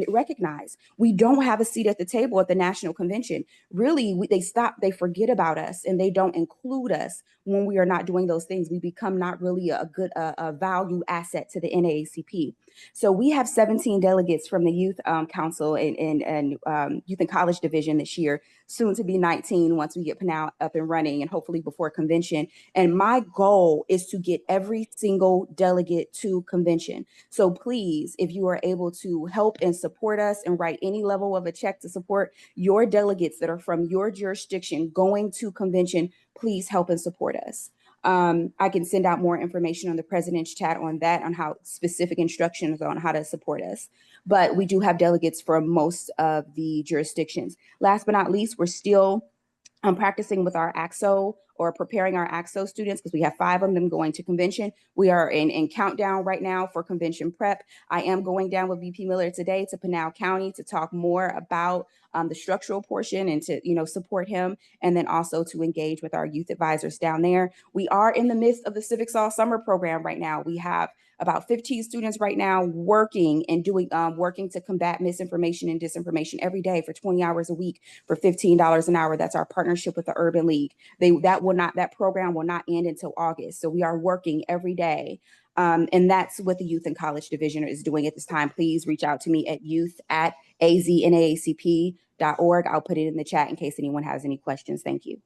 recognized. We don't have a seat at the table at the national convention. Really, they forget about us, and they don't include us when we are not doing those things. We become not really a good value asset to the NAACP. So we have 17 delegates from the Youth Council and Youth and College Division this year, soon to be 19 once we get Pinal up and running, and hopefully before convention. And my goal is to get every single delegate to convention. So please, if you are able to help and support us and write any level of a check to support your delegates that are from your jurisdiction going to convention, please help and support us. I can send out more information on the President's chat on that, on how specific instructions on how to support us. But we do have delegates from most of the jurisdictions. Last but not least, we're still practicing with our AXO, or preparing our AXO students, because we have 5 of them going to convention. We are in countdown right now for convention prep. I am going down with VP Miller today to Pinal County to talk more about the structural portion and to support him, and then also to engage with our youth advisors down there. We are in the midst of the Civics All Summer program right now. We have about 15 students right now working and working to combat misinformation and disinformation every day for 20 hours a week for $15 an hour. That's our partnership with the Urban League. That program will not end until August. So we are working every day. And that's what the Youth and College Division is doing at this time. Please reach out to me at youth@AZNAACP.org. I'll put it in the chat in case anyone has any questions. Thank you.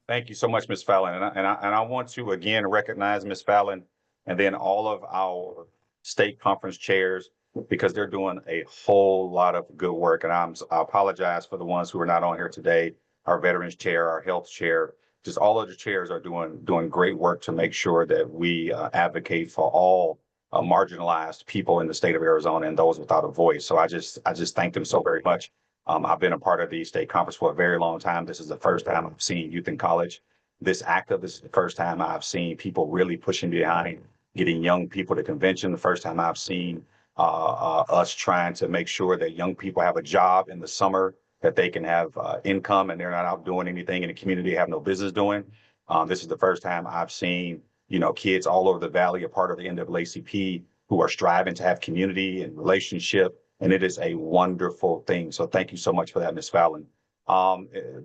Thank you so much, Ms. Fallon. And I want to again recognize Ms. Fallon and then all of our state conference chairs, because they're doing a whole lot of good work. And I apologize for the ones who are not on here today. Our veterans chair, our health chair, just all of the chairs are doing great work to make sure that we advocate for all marginalized people in the state of Arizona and those without a voice. So I just thank them so very much. I've been a part of the state conference for a very long time. This is the first time I've seen youth in college this active. This is the first time I've seen people really pushing behind getting young people to convention. The first time I've seen us trying to make sure that young people have a job in the summer, that they can have income and they're not out doing anything in the community they have no business doing. This is the first time I've seen, kids all over the valley, a part of the NAACP, who are striving to have community and relationship. And it is a wonderful thing. So thank you so much for that, Ms. Fallon.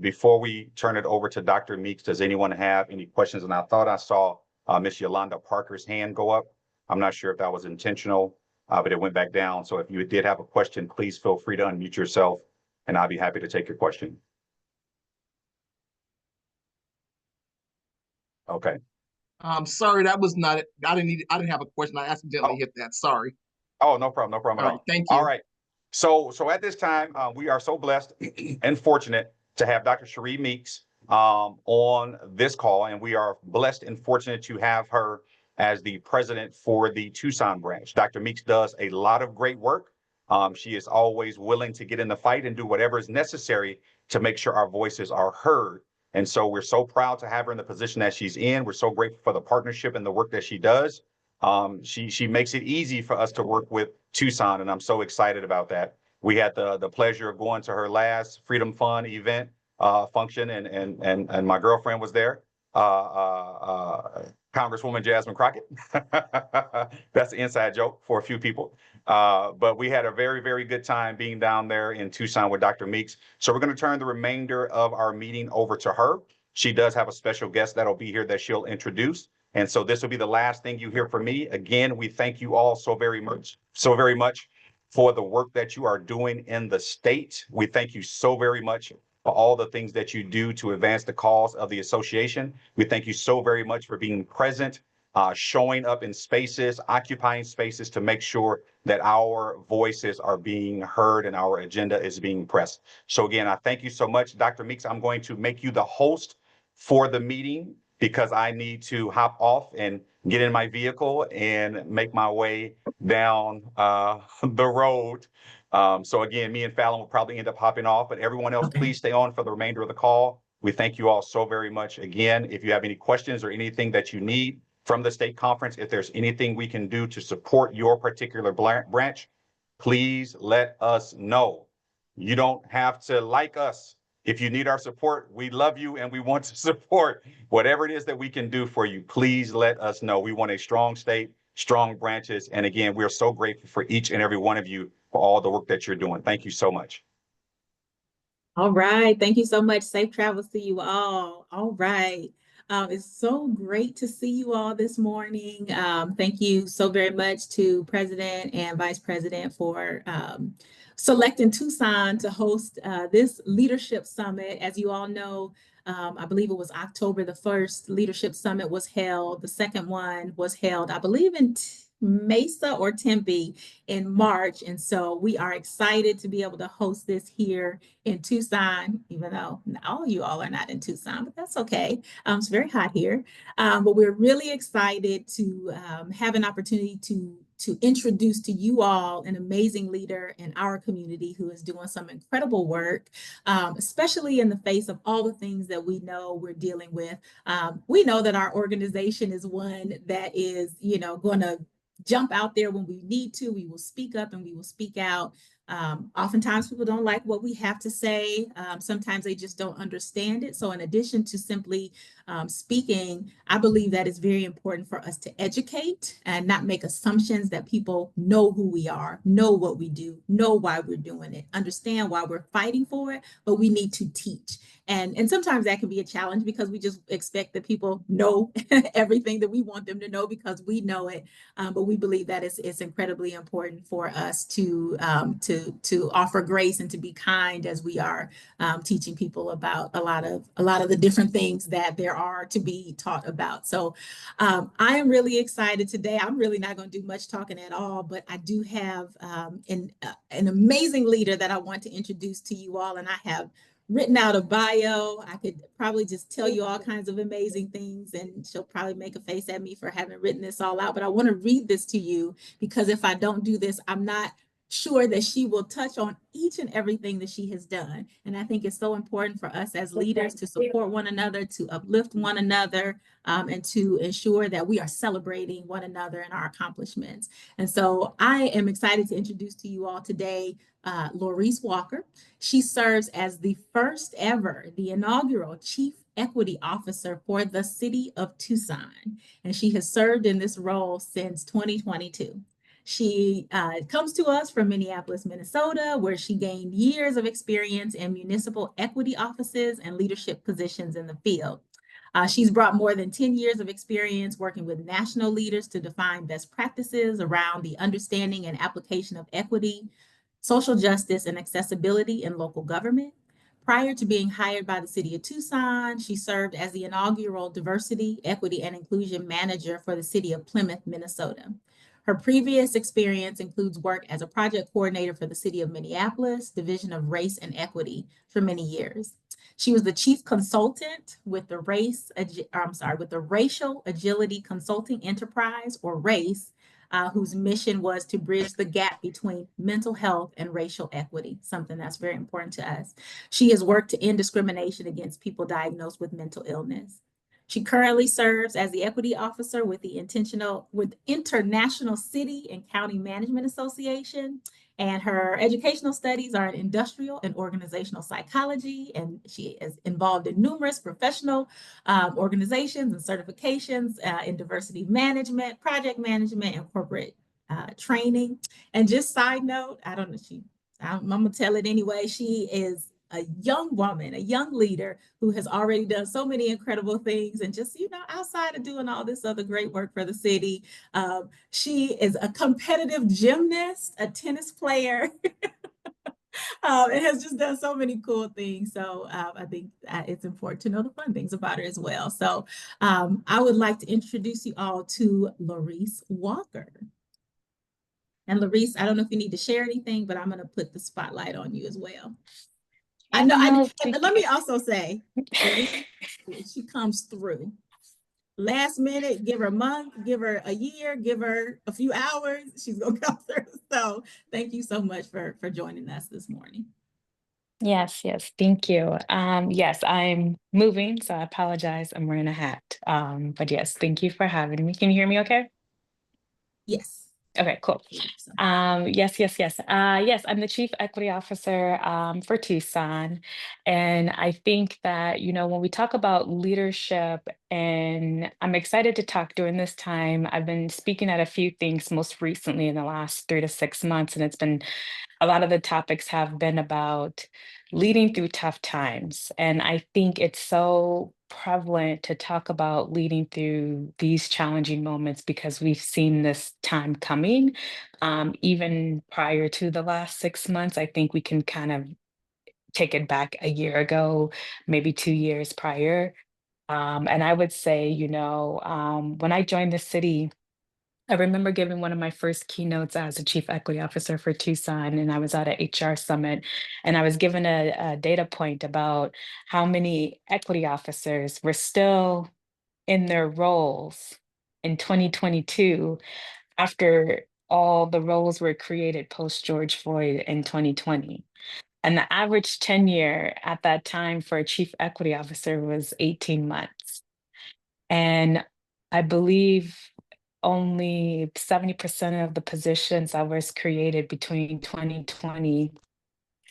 Before we turn it over to Dr. Meeks, does anyone have any questions? And I thought I saw Ms. Yolanda Parker's hand go up. I'm not sure if that was intentional, but it went back down. So if you did have a question, please feel free to unmute yourself, and I'll be happy to take your question. Okay. Sorry, that was not it. I didn't have a question. I accidentally hit that. Sorry. Oh, no problem. No problem at all. Thank you. All right. So at this time, we are so blessed and fortunate to have Dr. Cherie Meeks on this call, and we are blessed and fortunate to have her as the president for the Tucson branch. Dr. Meeks does a lot of great work. She is always willing to get in the fight and do whatever is necessary to make sure our voices are heard. And so we're so proud to have her in the position that she's in. We're so grateful for the partnership and the work that she does. She makes it easy for us to work with Tucson, and I'm so excited about that. We had the pleasure of going to her last Freedom Fund event function, and my girlfriend was there, Congresswoman Jasmine Crockett. That's an inside joke for a few people. But we had a very, very good time being down there in Tucson with Dr. Meeks. So we're going to turn the remainder of our meeting over to her. She does have a special guest that'll be here that she'll introduce. And so this will be the last thing you hear from me. Again, we thank you all so very much for the work that you are doing in the state. We thank you so very much for all the things that you do to advance the cause of the association. We thank you so very much for being present, showing up in spaces, occupying spaces to make sure that our voices are being heard and our agenda is being pressed. So again, I thank you so much. Dr. Meeks, I'm going to make you the host for the meeting because I need to hop off and get in my vehicle and make my way down the road. So again, me and Fallon will probably end up hopping off, but everyone else, please stay on for the remainder of the call. We thank you all so very much. Again, if you have any questions or anything that you need from the state conference, if there's anything we can do to support your particular branch, please let us know. You don't have to like us. If you need our support, we love you and we want to support whatever it is that we can do for you. Please let us know. We want a strong state, strong branches. And again, we're so grateful for each and every one of you for all the work that you're doing. Thank you so much. All right. Thank you so much. Safe travels to you all. All right. It's so great to see you all this morning. Thank you so very much to President and Vice President for selecting Tucson to host this leadership summit. As you all know, I believe it was October the 1st, leadership summit was held. The second one was held, I believe, in Mesa or Tempe in March. And so we are excited to be able to host this here in Tucson, even though all of you all are not in Tucson, but that's okay. It's very hot here. But we're really excited to have an opportunity to introduce to you all an amazing leader in our community who is doing some incredible work, especially in the face of all the things that we know we're dealing with. We know that our organization is one that is, going to jump out there when we need to. We will speak up and we will speak out. Oftentimes people don't like what we have to say. Sometimes they just don't understand it. So in addition to simply speaking, I believe that it's very important for us to educate and not make assumptions that people know who we are, know what we do, know why we're doing it, understand why we're fighting for it, but we need to teach. And sometimes that can be a challenge because we just expect that people know everything that we want them to know because we know it. But we believe that it's incredibly important for us to offer grace and to be kind as we are teaching people about a lot of the different things that there are to be taught about. So I am really excited today. I'm really not going to do much talking at all, but I do have an amazing leader that I want to introduce to you all, and I have written out a bio. I could probably just tell you all kinds of amazing things, and she'll probably make a face at me for having written this all out, but I want to read this to you because if I don't do this, I'm not sure that she will touch on each and everything that she has done. And I think it's so important for us as leaders to support one another, to uplift one another, and to ensure that we are celebrating one another and our accomplishments. And so I am excited to introduce to you all today Laurice Walker. She serves as the first ever, the inaugural Chief Equity Officer for the City of Tucson. And she has served in this role since 2022. She comes to us from Minneapolis, Minnesota, where she gained years of experience in municipal equity offices and leadership positions in the field. She's brought more than 10 years of experience working with national leaders to define best practices around the understanding and application of equity, social justice, and accessibility in local government. Prior to being hired by the City of Tucson, she served as the inaugural Diversity, Equity, and Inclusion Manager for the City of Plymouth, Minnesota. Her previous experience includes work as a project coordinator for the City of Minneapolis, Division of Race and Equity for many years. She was the chief consultant with the Racial Agility Consulting Enterprise, or RACE, whose mission was to bridge the gap between mental health and racial equity, something that's very important to us. She has worked to end discrimination against people diagnosed with mental illness. She currently serves as the equity officer with the International City and County Management Association, and her educational studies are in industrial and organizational psychology, and she is involved in numerous professional organizations and certifications in diversity management, project management, and corporate training. And just side note, I'm gonna tell it anyway, she is a young woman, a young leader who has already done so many incredible things. And just, outside of doing all this other great work for the city, she is a competitive gymnast, a tennis player, and has just done so many cool things. So I think it's important to know the fun things about her as well. So I would like to introduce you all to Larice Walker. And Larice, I don't know if you need to share anything, but I'm going to put the spotlight on you as well. And let me also say, she comes through. Last minute, give her a month, give her a year, give her a few hours, she's gonna come through. So thank you so much for joining us this morning. Yes, thank you. Yes, I'm moving, so I apologize. I'm wearing a hat. But yes, thank you for having me. Can you hear me okay? Yes. Okay, cool. Yes. Yes, I'm the Chief Equity Officer for Tucson. And I think that, when we talk about leadership, and I'm excited to talk during this time, I've been speaking at a few things most recently in the last 3 to 6 months, and a lot of the topics have been about leading through tough times. And I think it's so prevalent to talk about leading through these challenging moments because we've seen this time coming. Even prior to the last 6 months, I think we can kind of take it back a year ago, maybe 2 years prior. And I would say, when I joined the city, I remember giving one of my first keynotes as a chief equity officer for Tucson, and I was at an HR summit, and I was given a data point about how many equity officers were still in their roles in 2022 after all the roles were created post George Floyd in 2020. And the average tenure at that time for a chief equity officer was 18 months. And I believe only 70% of the positions that was created between 2020,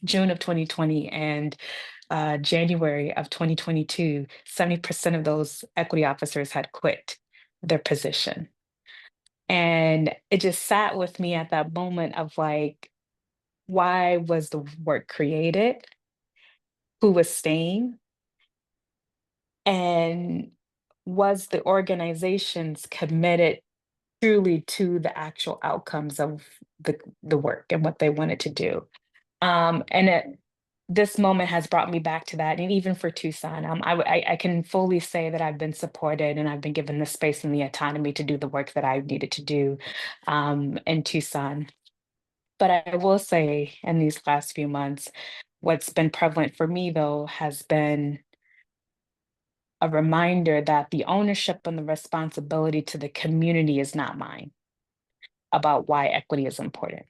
June of 2020 and January of 2022, 70% of those equity officers had quit their position. And it just sat with me at that moment of like, why was the work created? Who was staying? And was the organizations committed truly to the actual outcomes of the work and what they wanted to do? This moment has brought me back to that. And even for Tucson, I can fully say that I've been supported and I've been given the space and the autonomy to do the work that I needed to do in Tucson. But I will say in these last few months, what's been prevalent for me though has been a reminder that the ownership and the responsibility to the community is not mine about why equity is important.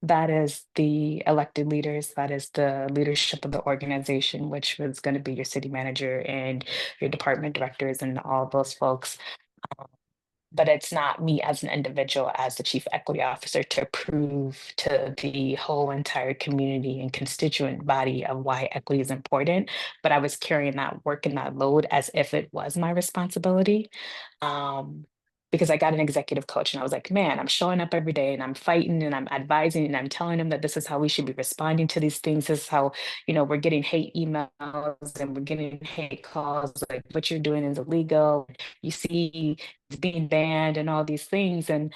That is the elected leaders, that is the leadership of the organization, which was going to be your city manager and your department directors and all those folks. But it's not me as an individual, as the chief equity officer, to prove to the whole entire community and constituent body of why equity is important. But I was carrying that work and that load as if it was my responsibility. Because I got an executive coach and I was like, man, I'm showing up every day and I'm fighting and I'm advising and I'm telling them that this is how we should be responding to these things. This is how, we're getting hate emails and we're getting hate calls, like what you're doing is illegal. You see it's being banned and all these things. And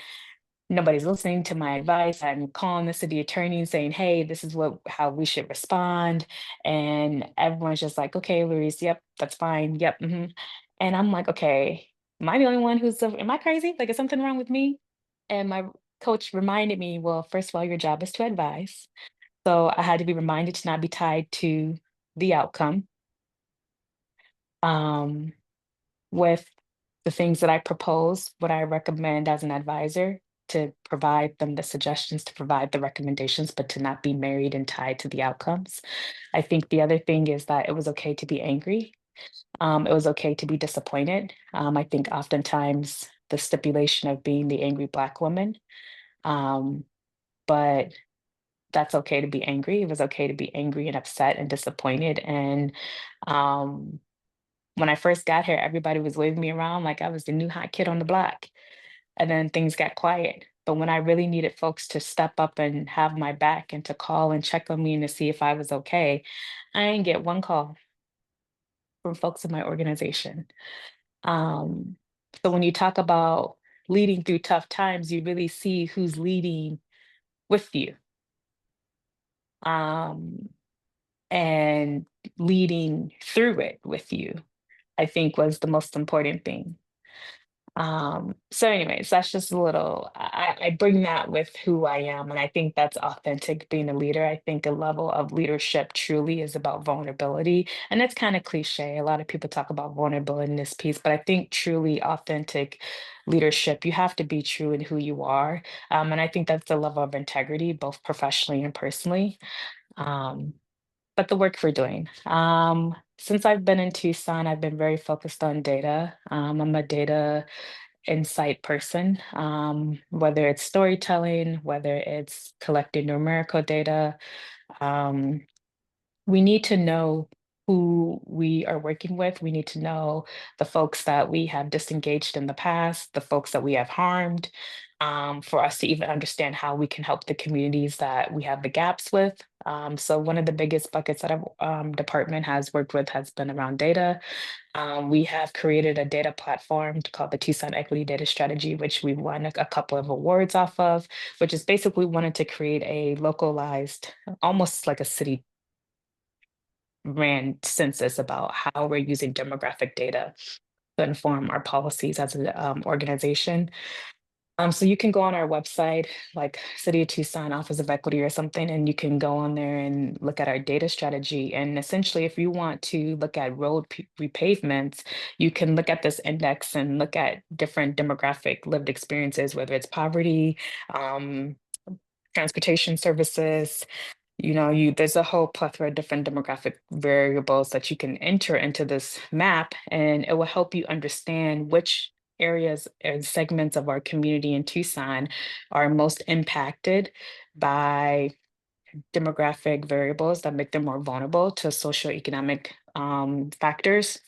nobody's listening to my advice. I'm calling the city attorney and saying, hey, this is how we should respond. And everyone's just like, okay, Louise, yep, that's fine. Yep. And I'm like, okay, am I the only one am I crazy? Like, is something wrong with me? And my coach reminded me, well, first of all, your job is to advise. So I had to be reminded to not be tied to the outcome. With the things that I propose, what I recommend as an advisor, to provide them the suggestions, to provide the recommendations, but to not be married and tied to the outcomes. I think the other thing is that it was okay to be angry. It was okay to be disappointed. I think oftentimes the stipulation of being the angry Black woman, um, but that's okay to be angry. It was okay to be angry and upset and disappointed. And um, when I first got here, everybody was waving me around like I was the new hot kid on the block. And then things got quiet. But when I really needed folks to step up and have my back and to call and check on me and to see if I was okay, I didn't get one call from folks in my organization. Um, so when you talk about leading through tough times, you really see who's leading with you, and leading through it with you, I think was the most important thing. So anyways, that's just a little, I bring that with who I am, and I think that's authentic being a leader. I think a level of leadership truly is about vulnerability. And it's kind of cliche. A lot of people talk about vulnerability in this piece, but I think truly authentic leadership, you have to be true in who you are. And I think that's the level of integrity, both professionally and personally. Um, but the work we're doing. Since I've been in Tucson, I've been very focused on data. I'm a data insight person, whether it's storytelling, whether it's collecting numerical data. Um, we need to know who we are working with. We need to know the folks that we have disengaged in the past, the folks that we have harmed, for us to even understand how we can help the communities that we have the gaps with. So one of the biggest buckets that our department has worked with has been around data. We have created a data platform called the Tucson Equity Data Strategy, which we won a couple of awards off of, which is basically wanted to create a localized, almost like a city ran census about how we're using demographic data to inform our policies as an organization. So you can go on our website, like City of Tucson Office of Equity or something, and you can go on there and look at our data strategy. And essentially, if you want to look at repavements, you can look at this index and look at different demographic lived experiences, whether it's poverty, um, transportation services, there's a whole plethora of different demographic variables that you can enter into this map, and it will help you understand which areas and segments of our community in Tucson are most impacted by demographic variables that make them more vulnerable to socioeconomic factors.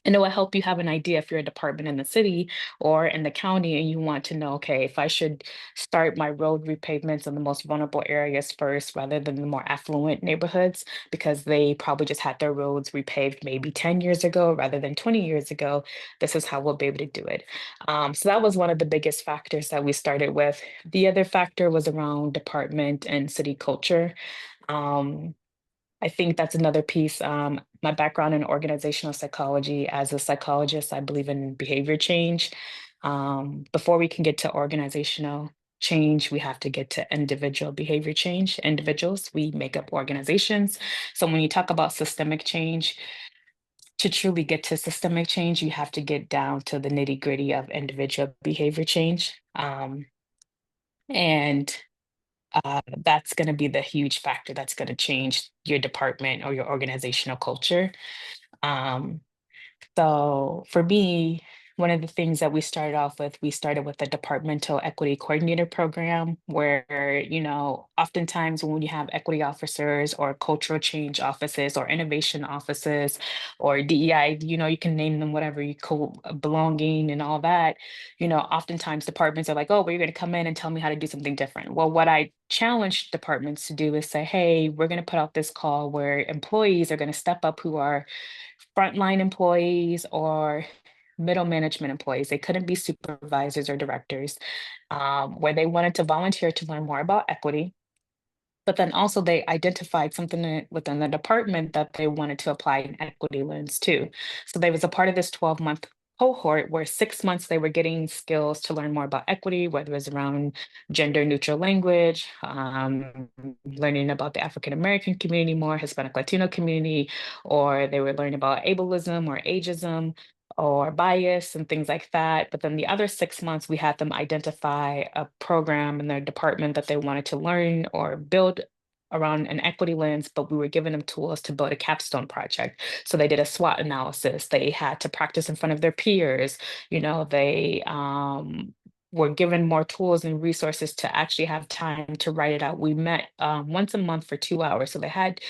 And it will help you have an idea if you're a department in the city or in the county and you want to know, okay, if I should start my road repavements in the most vulnerable areas first rather than the more affluent neighborhoods, because they probably just had their roads repaved maybe 10 years ago rather than 20 years ago, this is how we'll be able to do it. So that was one of the biggest factors that we started with. The other factor was around department and city culture. Um, I think that's another piece. My background in organizational psychology, as a psychologist, I believe in behavior change. Before we can get to organizational change, we have to get to individual behavior change. Individuals, we make up organizations. So when you talk about systemic change, to truly get to systemic change, you have to get down to the nitty gritty of individual behavior change. And that's going to be the huge factor that's going to change your department or your organizational culture. Um, so for me, one of the things that we started off with, we started with the departmental equity coordinator program, where, oftentimes when you have equity officers or cultural change offices or innovation offices or DEI, you can name them whatever you call belonging and all that, oftentimes departments are like, oh, well, you're going to come in and tell me how to do something different. Well, what I challenge departments to do is say, hey, we're going to put out this call where employees are going to step up who are frontline employees or middle management employees. They couldn't be supervisors or directors, where they wanted to volunteer to learn more about equity. But then also they identified something within the department that they wanted to apply an equity lens to. So there was a part of this 12-month cohort where 6 months they were getting skills to learn more about equity, whether it was around gender neutral language, learning about the African American community more, Hispanic Latino community, or they were learning about ableism or ageism or bias and things like that. But then the other 6 months, we had them identify a program in their department that they wanted to learn or build around an equity lens, but we were giving them tools to build a capstone project. So they did a SWOT analysis. They had to practice in front of their peers. They were given more tools and resources to actually have time to write it out. We met once a month for 2 hours. So they had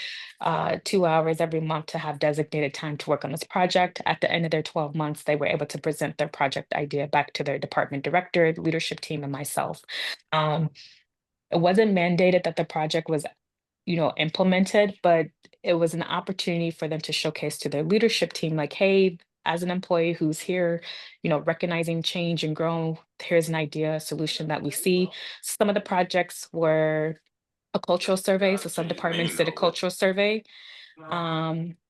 2 hours every month to have designated time to work on this project. At the end of their 12 months, they were able to present their project idea back to their department director, leadership team, and myself. It wasn't mandated that the project was implemented, but it was an opportunity for them to showcase to their leadership team, like, hey, as an employee who's here, recognizing change and growth, here's an idea, a solution that we see. Some of the projects were a cultural survey. So some departments did a cultural survey,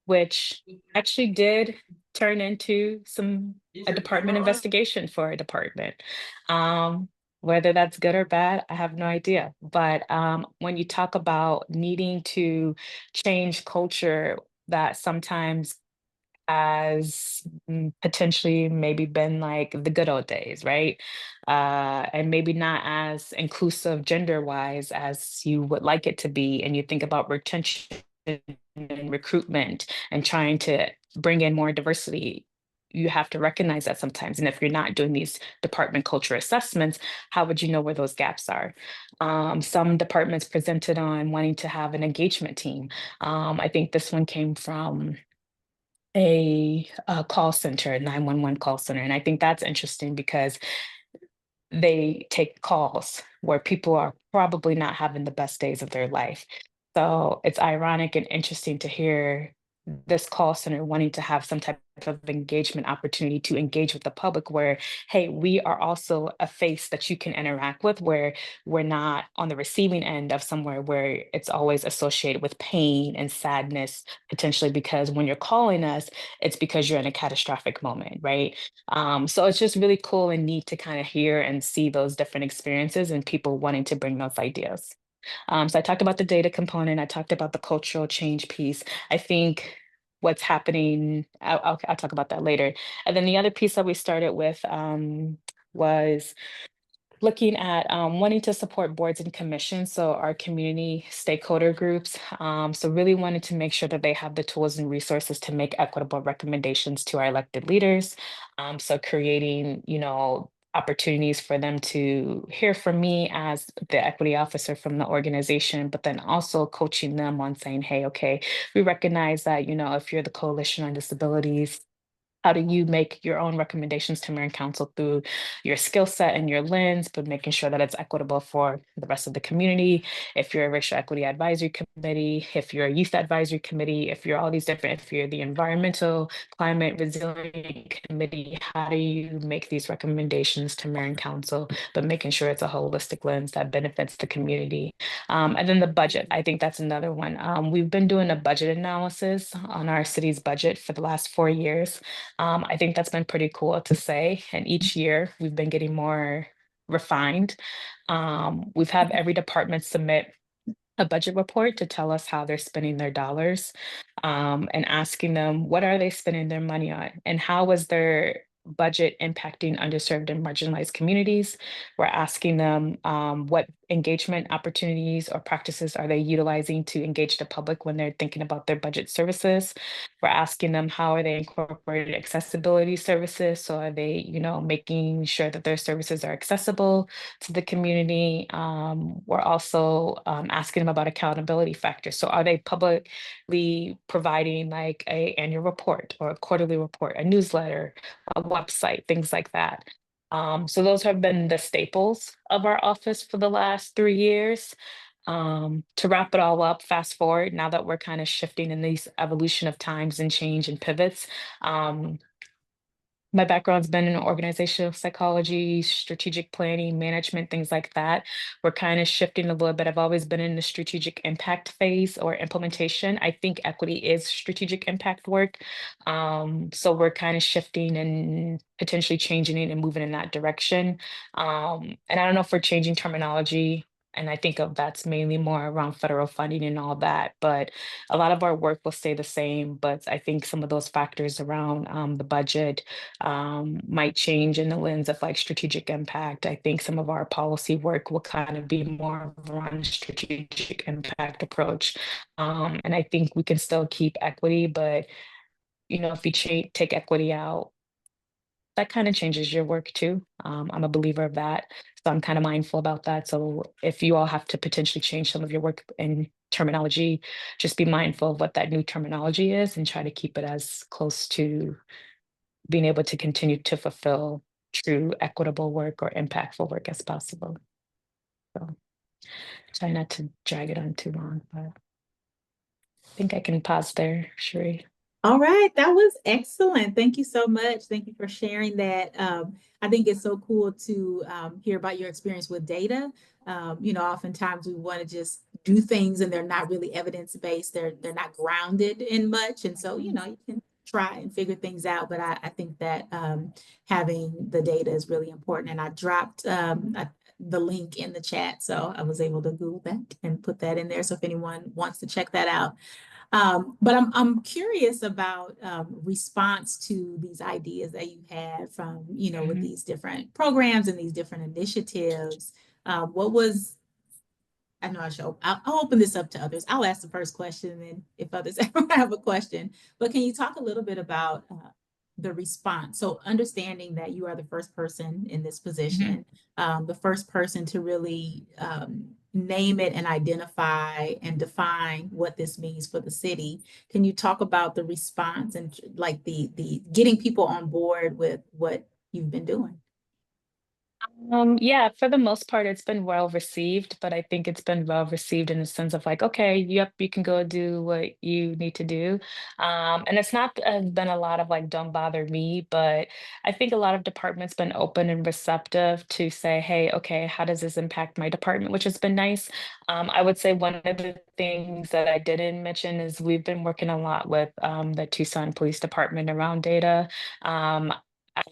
which actually did turn into a department investigation for a department. Whether that's good or bad, I have no idea. But when you talk about needing to change culture, that sometimes has potentially maybe been like the good old days, right? And maybe not as inclusive gender wise as you would like it to be. And you think about retention and recruitment and trying to bring in more diversity. You have to recognize that sometimes. And if you're not doing these department culture assessments, how would you know where those gaps are? Some departments presented on wanting to have an engagement team. I think this one came from a call center, 911 call center. And I think that's interesting because they take calls where people are probably not having the best days of their life. So it's ironic and interesting to hear this call center wanting to have some type of engagement opportunity to engage with the public where, hey, we are also a face that you can interact with, where we're not on the receiving end of somewhere where it's always associated with pain and sadness, potentially because when you're calling us, it's because you're in a catastrophic moment, right? So it's just really cool and neat to kind of hear and see those different experiences and people wanting to bring those ideas. So I talked about the data component. I talked about the cultural change piece. I think what's happening, I'll talk about that later. And then the other piece that we started with was looking at wanting to support boards and commissions, so our community stakeholder groups. So really wanted to make sure that they have the tools and resources to make equitable recommendations to our elected leaders. So creating, opportunities for them to hear from me as the equity officer from the organization, but then also coaching them on saying, hey, okay, we recognize that, if you're the Coalition on Disabilities, how do you make your own recommendations to mayor and council through your skill set and your lens, but making sure that it's equitable for the rest of the community? If you're a racial equity advisory committee, if you're a youth advisory committee, if you're all these different, if you're the environmental climate resilient committee, how do you make these recommendations to mayor and council, but making sure it's a holistic lens that benefits the community? And then the budget, I think that's another one. We've been doing a budget analysis on our city's budget for the last 4 years. I think that's been pretty cool to say. And each year we've been getting more refined. We've had every department submit a budget report to tell us how they're spending their dollars, and asking them what are they spending their money on and how is their budget impacting underserved and marginalized communities. We're asking them what engagement opportunities or practices are they utilizing to engage the public when they're thinking about their budget services. We're asking them how are they incorporating accessibility services. So are they, making sure that their services are accessible to the community. We're also asking them about accountability factors. So are they publicly providing like a annual report or a quarterly report, a newsletter, a website, things like that. So those have been the staples of our office for the last 3 years. To wrap it all up, fast forward, now that we're kind of shifting in these evolution of times and change and pivots, My background's been in organizational psychology, strategic planning, management, things like that. We're kind of shifting a little bit. I've always been in the strategic impact phase or implementation. I think equity is strategic impact work. So we're kind of shifting and potentially changing it and moving in that direction. And I don't know if we're changing terminology. And I think of that's mainly more around federal funding and all that. But a lot of our work will stay the same. But I think some of those factors around the budget might change in the lens of like strategic impact. I think some of our policy work will kind of be more around a strategic impact approach. And I think we can still keep equity, but if you take equity out, that kind of changes your work too. I'm a believer of that. So I'm kind of mindful about that. So if you all have to potentially change some of your work and terminology, just be mindful of what that new terminology is and try to keep it as close to being able to continue to fulfill true equitable work or impactful work as possible. So try not to drag it on too long, but I think I can pause there, Sheree. All right, that was excellent. Thank you so much. Thank you for sharing that. I think it's so cool to hear about your experience with data. Oftentimes we want to just do things and they're not really evidence-based. They're not grounded in much. And so, you can try and figure things out. But I think that having the data is really important. And I dropped the link in the chat. So I was able to Google that and put that in there. So if anyone wants to check that out. But I'm curious about response to these ideas that you had from, with these different programs and these different initiatives. What was, I know I'll open this up to others. I'll ask the first question and then if others ever have a question, but can you talk a little bit about the response? So understanding that you are the first person in this position, the first person to really name it and identify and define what this means for the city. Can you talk about the response and like the getting people on board with what you've been doing? Yeah, for the most part, it's been well received, but I think it's been well received in the sense of like, okay, yep, you can go do what you need to do. And it's not been a lot of like, don't bother me, but I think a lot of departments been open and receptive to say, hey, okay, how does this impact my department, which has been nice. I would say one of the things that I didn't mention is we've been working a lot with the Tucson Police Department around data.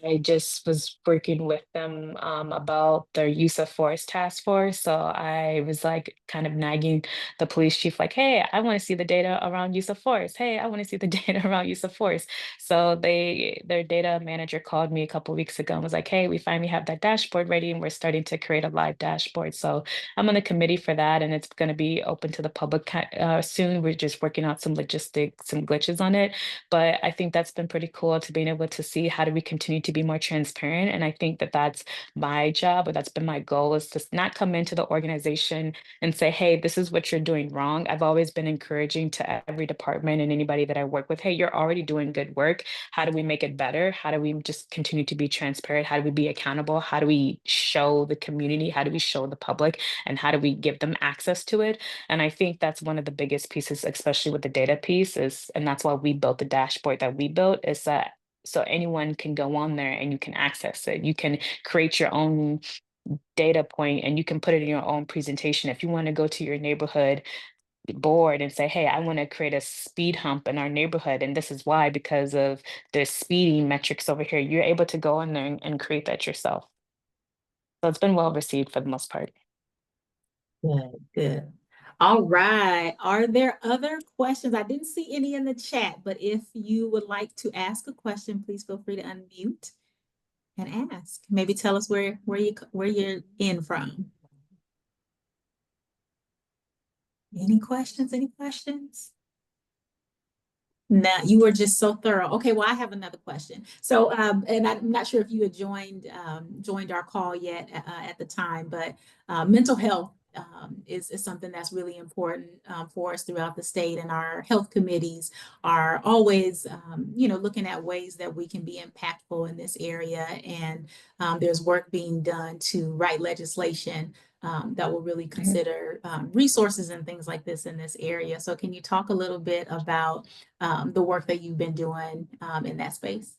I just was working with them about their use of force task force. So I was like kind of nagging the police chief, like, hey, I want to see the data around use of force. Hey, I want to see the data around use of force. So their data manager called me a couple weeks ago and was like, hey, we finally have that dashboard ready and we're starting to create a live dashboard. So I'm on the committee for that and it's going to be open to the public soon. We're just working out some logistics, some glitches on it. But I think that's been pretty cool to being able to see how do we continue to be more transparent. And I think that that's my job, or that's been my goal, is to not come into the organization and say, hey, this is what you're doing wrong. I've always been encouraging to every department and anybody that I work with, hey, you're already doing good work. How do we make it better? How do we just continue to be transparent? How do we be accountable? How do we show the community? How do we show the public? And how do we give them access to it? And I think that's one of the biggest pieces, especially with the data piece, and that's why we built the dashboard that we built, is that so anyone can go on there and you can access it. You can create your own data point and you can put it in your own presentation. If you want to go to your neighborhood board and say, hey, I want to create a speed hump in our neighborhood, and this is why, because of the speeding metrics over here, you're able to go in there and create that yourself. So it's been well received for the most part. Good, good. All right. Are there other questions? I didn't see any in the chat, but if you would like to ask a question, please feel free to unmute and ask. Maybe tell us where you're in from. Any questions? Any questions? No, you were just so thorough. Okay, well, I have another question. So, and I'm not sure if you had joined our call yet at the time, but mental health is something that's really important for us throughout the state, and our health committees are always, looking at ways that we can be impactful in this area. And there's work being done to write legislation that will really consider resources and things like this in this area. So can you talk a little bit about the work that you've been doing in that space?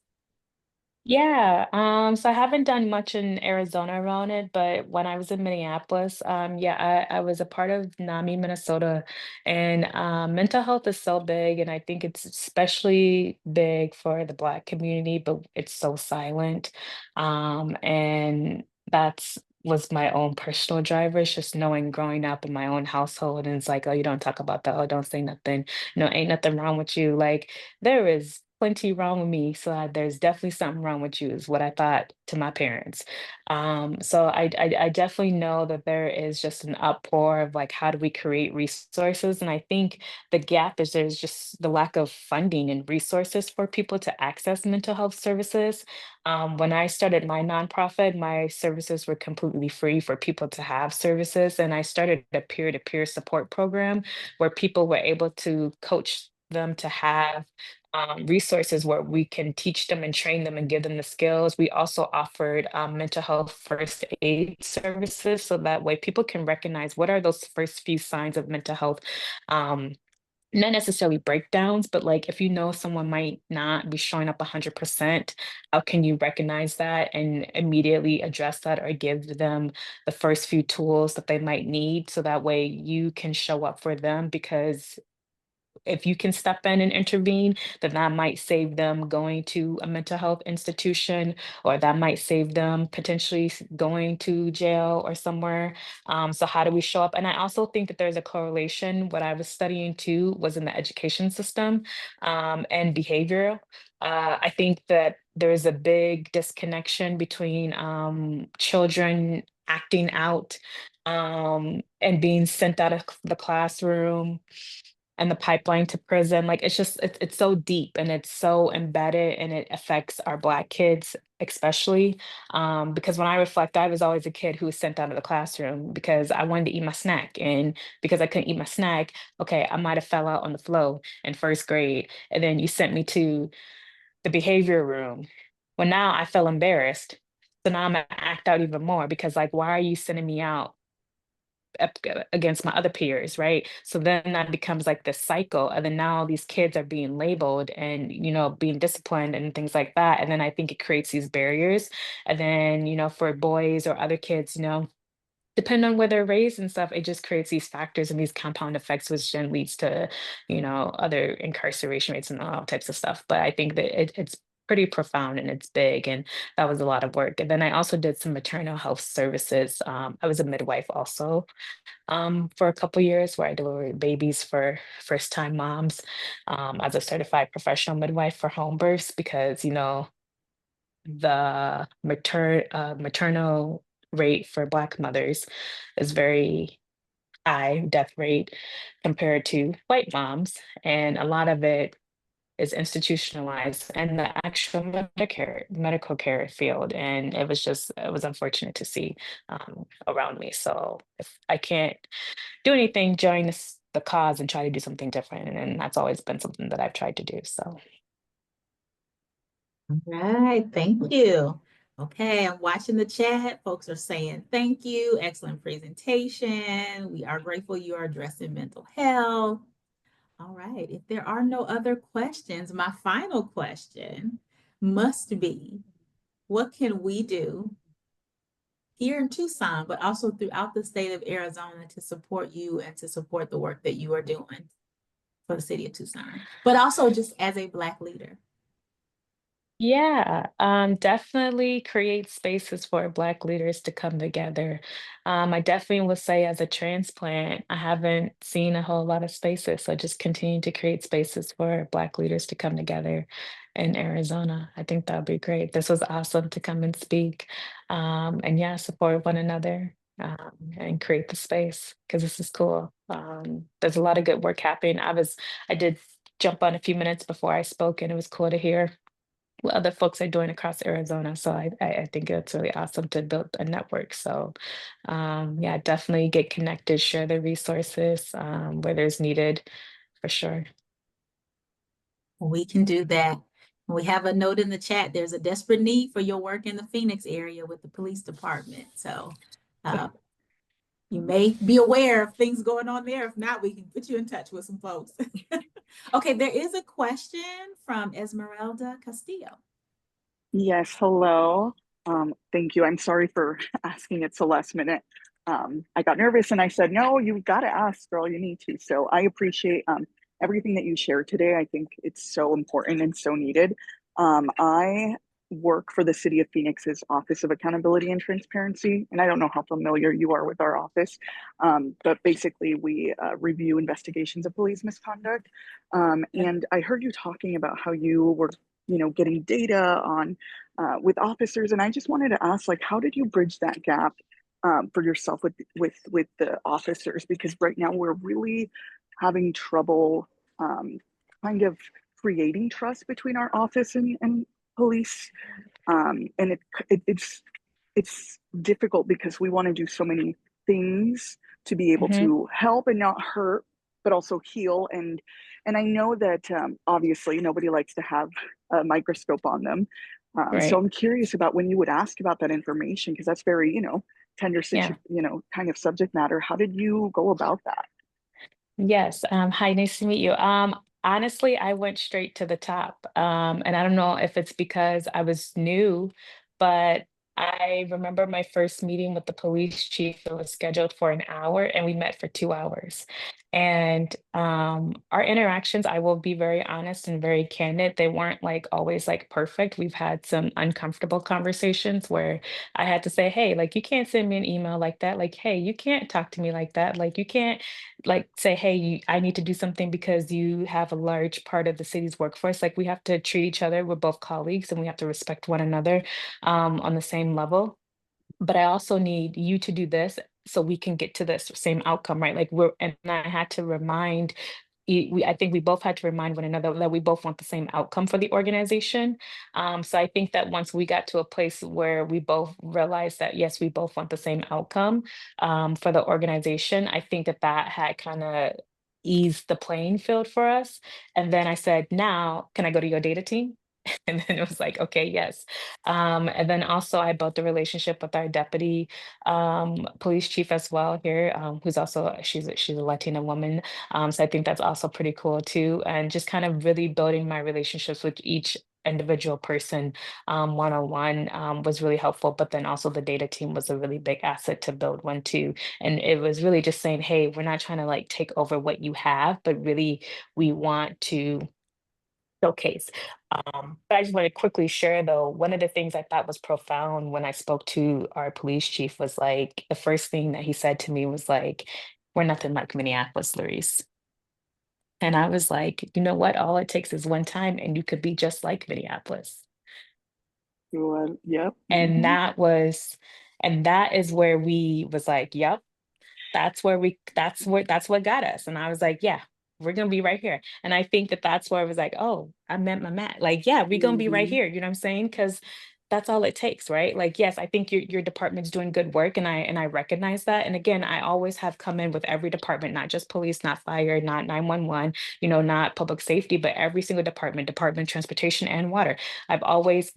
Yeah, so I haven't done much in Arizona around it, but when I was in Minneapolis, yeah, I was a part of NAMI, Minnesota, and mental health is so big, and I think it's especially big for the Black community, but it's so silent. And that's was my own personal driver. It's just knowing growing up in my own household, and it's like, oh, you don't talk about that, oh, don't say nothing, ain't nothing wrong with you. Like, there is plenty wrong with me, so there's definitely something wrong with you, is what I thought to my parents. So I definitely know that there is just an uproar of like, how do we create resources? And I think the gap is there's just the lack of funding and resources for people to access mental health services. When I started my nonprofit, my services were completely free for people to have services, and I started a peer-to-peer support program where people were able to coach them to have resources where we can teach them and train them and give them the skills. We also offered mental health first aid services, so that way people can recognize what are those first few signs of mental health. Um, Not necessarily breakdowns, but like if you know someone might not be showing up 100%, how can you recognize that and immediately address that or give them the first few tools that they might need so that way you can show up for them? Because if you can step in and intervene, then that might save them going to a mental health institution, or that might save them potentially going to jail or somewhere. So how do we show up? And I also think that there's a correlation. What I was studying too was in the education system and behavioral. I think that there's a big disconnection between children acting out and being sent out of the classroom and the pipeline to prison. Like, it's just it's so deep and it's so embedded, and it affects our Black kids especially. Because when I reflect, I was always a kid who was sent out of the classroom because I wanted to eat my snack, and because I couldn't eat my snack, okay, I might have fell out on the floor in first grade, and then you sent me to the behavior room. Well, now I feel embarrassed, so now I'm gonna act out even more because, like, why are you sending me out against my other peers, right? So then that becomes like this cycle. And then now these kids are being labeled and, being disciplined and things like that. And then I think it creates these barriers. And then, for boys or other kids, depending on where they're raised and stuff, it just creates these factors and these compound effects, which then leads to, other incarceration rates and all types of stuff. But I think that it's pretty profound and it's big, and that was a lot of work. And then I also did some maternal health services. I was a midwife also for a couple years, where I delivered babies for first time moms as a certified professional midwife for home births, because the maternal rate for Black mothers is very high death rate compared to white moms, and a lot of it is institutionalized in the actual medical care field. And it was unfortunate to see around me. So if I can't do anything, join the cause and try to do something different. And that's always been something that I've tried to do. So All right, thank you. Okay, I'm watching the chat. Folks are saying thank you. Excellent presentation. We are grateful you are addressing mental health. All right, if there are no other questions, my final question must be, what can we do here in Tucson, but also throughout the state of Arizona to support you and to support the work that you are doing for the city of Tucson, but also just as a Black leader? yeah, definitely create spaces for Black leaders to come together. I definitely would say, as a transplant, I haven't seen a whole lot of spaces. So just continue to create spaces for Black leaders to come together in Arizona. I think that would be great. This was awesome to come and speak. And yeah, support one another and create the space, because this is cool. There's a lot of good work happening. I did jump on a few minutes before I spoke, and it was cool to hear what other folks are doing across Arizona. So I think it's really awesome to build a network. So yeah, definitely get connected, share the resources where there's needed, for sure. We can do that. We have a note in the chat. There's a desperate need for your work in the Phoenix area with the police department. So you may be aware of things going on there. If not, we can put you in touch with some folks. Okay, there is a question from Esmeralda Castillo. Yes, hello. Thank you. I'm sorry for asking it so last minute. I got nervous and I said, no, you've got to ask, girl, you need to. So I appreciate everything that you shared today. I think it's so important and so needed. I work for the City of Phoenix's Office of Accountability and Transparency, and I don't know how familiar you are with our office, but basically we review investigations of police misconduct. And I heard you talking about how you were getting data on with officers. And I just wanted to ask, like, how did you bridge that gap for yourself with the officers? Because right now we're really having trouble kind of creating trust between our office and police. And it's difficult because we want to do so many things to be able Hmm. to help and not hurt, but also heal. And I know that obviously nobody likes to have a microscope on them. So Right. I'm curious about when you would ask about that information, because that's very, tender Yeah. kind of subject matter. How did you go about that? Yes. Hi, nice to meet you. Honestly, I went straight to the top. And I don't know if it's because I was new, but I remember my first meeting with the police chief. It was scheduled for an hour and we met for 2 hours. And our interactions, I will be very honest and very candid, they weren't like always like perfect. We've had some uncomfortable conversations where I had to say, hey, like you can't send me an email like that. Like, hey, you can't talk to me like that. Like you can't like say, hey, I need to do something because you have a large part of the city's workforce. Like we have to treat each other. We're both colleagues and we have to respect one another on the same level. But I also need you to do this so we can get to this same outcome, right? Like and I had to remind I think we both had to remind one another that we both want the same outcome for the organization. So I think that once we got to a place where we both realized that, yes, we both want the same outcome for the organization, I think that that had kind of eased the playing field for us. And then I said, now, can I go to your data team? And then it was like, okay, yes. And then also I built the relationship with our deputy police chief as well here, who's also she's a Latina woman. So I think that's also pretty cool too. And just kind of really building my relationships with each individual person one-on-one was really helpful. But then also the data team was a really big asset to build one too. And it was really just saying, hey, we're not trying to like take over what you have, but really we want to showcase. But I just want to quickly share though, one of the things I thought was profound when I spoke to our police chief was like, the first thing that he said to me was like, we're nothing like Minneapolis, Larice. And I was like, you know what? All it takes is one time and you could be just like Minneapolis. Yep. And and that is where we was like, yep, that's what got us. And I was like, yeah, we're gonna be right here. And I think that that's where I was like, oh, I met my mat. Like, yeah, we're gonna be right Hmm. here. You know what I'm saying? Because that's all it takes, right? Like, yes, I think your department's doing good work, and I recognize that. And again, I always have come in with every department, not just police, not fire, not 911, not public safety, but every single department of transportation and water. I've always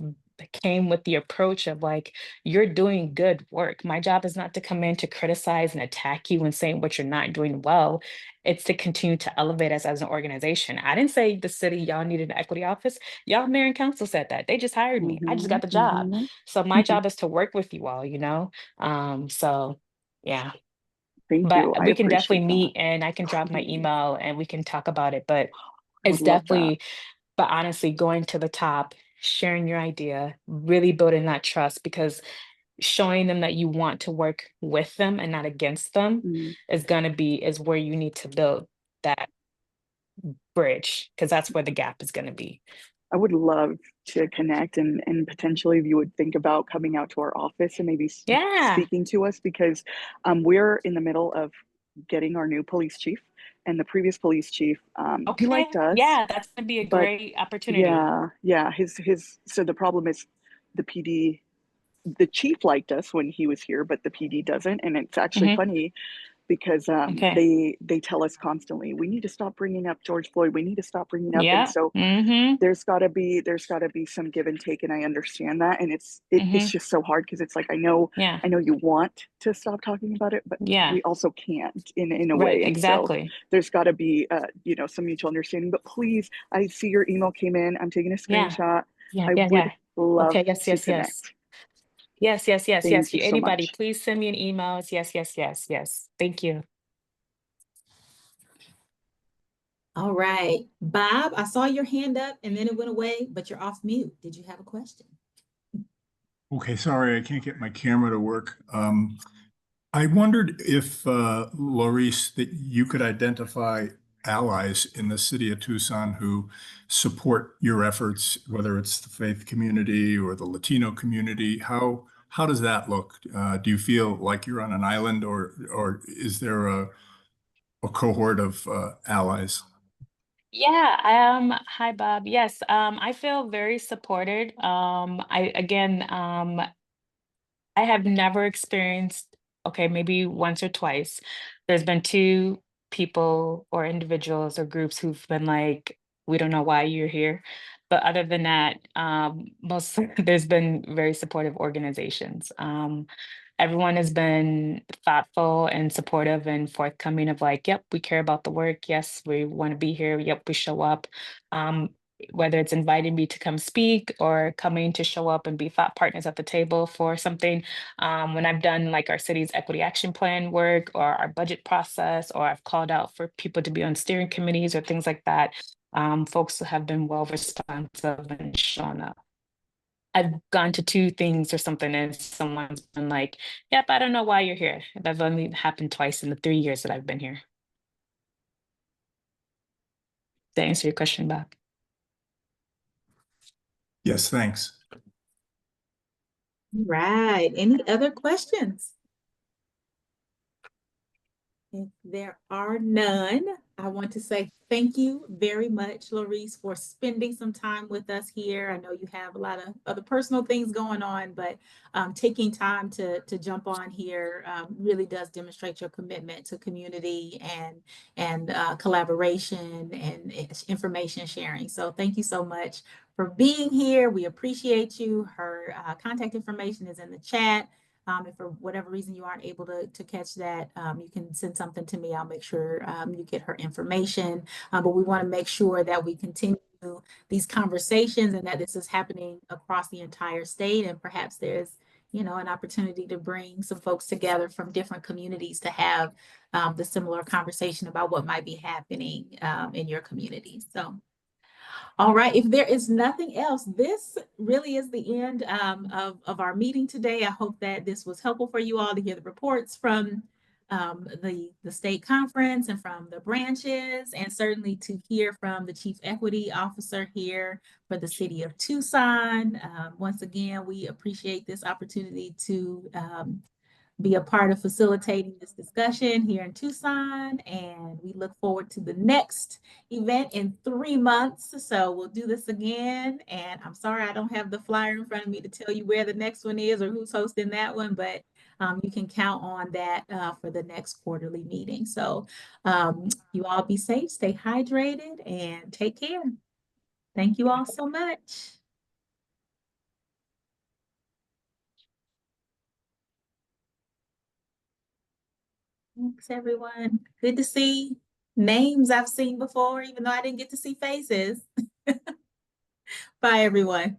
came with the approach of like, you're doing good work. My job is not to come in to criticize and attack you and saying what you're not doing well. It's to continue to elevate us as an organization. I didn't say the city, y'all needed an equity office. Y'all, mayor and council said that. They just hired me. I just Hmm. got the job. Hmm. So my job is to work with you all. So yeah. Thank you. But I we can definitely appreciate that. meet and I can drop my email and we can talk about it. But I it's would love that. definitely, but honestly, going to the top, sharing your idea, really building that trust because showing them that you want to work with them and not against them Mm. is where you need to build that bridge because that's where the gap is going to be. I would love to connect and potentially if you would think about coming out to our office and maybe Yeah. speaking to us because we're in the middle of getting our new police chief and the previous police chief he Okay. liked us, Yeah, that's going to be a but great opportunity. yeah, his so the problem is the PD, the chief liked us when he was here, but the PD doesn't. And it's actually Hmm. funny because Okay. they tell us constantly, we need to stop bringing up George Floyd. We need to stop bringing up. And Yeah. so Hmm. there's got to be some give and take, and I understand that. And it's Hmm. just so hard because it's like I know Yeah. you want to stop talking about it, but Yeah. we also can't in a Right. way. And so Exactly. there's got to be some mutual understanding. But please, I see your email came in. I'm taking a Yeah. screenshot. Yeah. I Yeah. would Yeah. Love Okay, yes, to yes, yes. connect. Yes, yes, yes, yes. Thank you so Anybody, much. please send me an email. Yes, yes, yes, yes. Thank you. All right, Bob, I saw your hand up and then it went away, but you're off mute. Did you have a question? Okay, sorry, I can't get my camera to work. I wondered if, Laurice, that you could identify allies in the city of Tucson who support your efforts, whether it's the faith community or the Latino community. How does that look? Do you feel like you're on an island, or is there a cohort of allies? Yeah, hi Bob. Yes, I feel very supported. I have never experienced, okay, maybe once or twice. There's been two people or individuals or groups who've been like, we don't know why you're here. But other than that, most there's been very supportive organizations. Everyone has been thoughtful and supportive and forthcoming of like, yep, we care about the work. Yes, we want to be here. Yep, we show up. Um, whether it's inviting me to come speak or coming to show up and be thought partners at the table for something. When I've done like our city's equity action plan work or our budget process, or I've called out for people to be on steering committees or things like that, folks have been well responsive and shown up. I've gone to two things or something and someone's been like, yep, I don't know why you're here. That's only happened twice in the 3 years that I've been here. To answer your question, Bob. Yes, thanks. Right. Any other questions? If there are none, I want to say thank you very much, Laurice, for spending some time with us here. I know you have a lot of other personal things going on, but taking time to jump on here really does demonstrate your commitment to community and collaboration and information sharing. So thank you so much for being here. We appreciate you. Her contact information is in the chat. If for whatever reason you aren't able to catch that, you can send something to me. I'll make sure you get her information. But we want to make sure that we continue these conversations and that this is happening across the entire state. And perhaps there's, an opportunity to bring some folks together from different communities to have the similar conversation about what might be happening in your community. So. All right, if there is nothing else, this really is the end of our meeting today. I hope that this was helpful for you all to hear the reports from the state conference and from the branches, and certainly to hear from the Chief Equity Officer here for the city of Tucson. Once again, we appreciate this opportunity to be a part of facilitating this discussion here in Tucson, and we look forward to the next event in 3 months. So we'll do this again, and I'm sorry I don't have the flyer in front of me to tell you where the next one is or who's hosting that one, but you can count on that for the next quarterly meeting. So you all be safe, stay hydrated, and take care. Thank you all so much. Thanks, everyone. Good to see names I've seen before, even though I didn't get to see faces. Bye, everyone.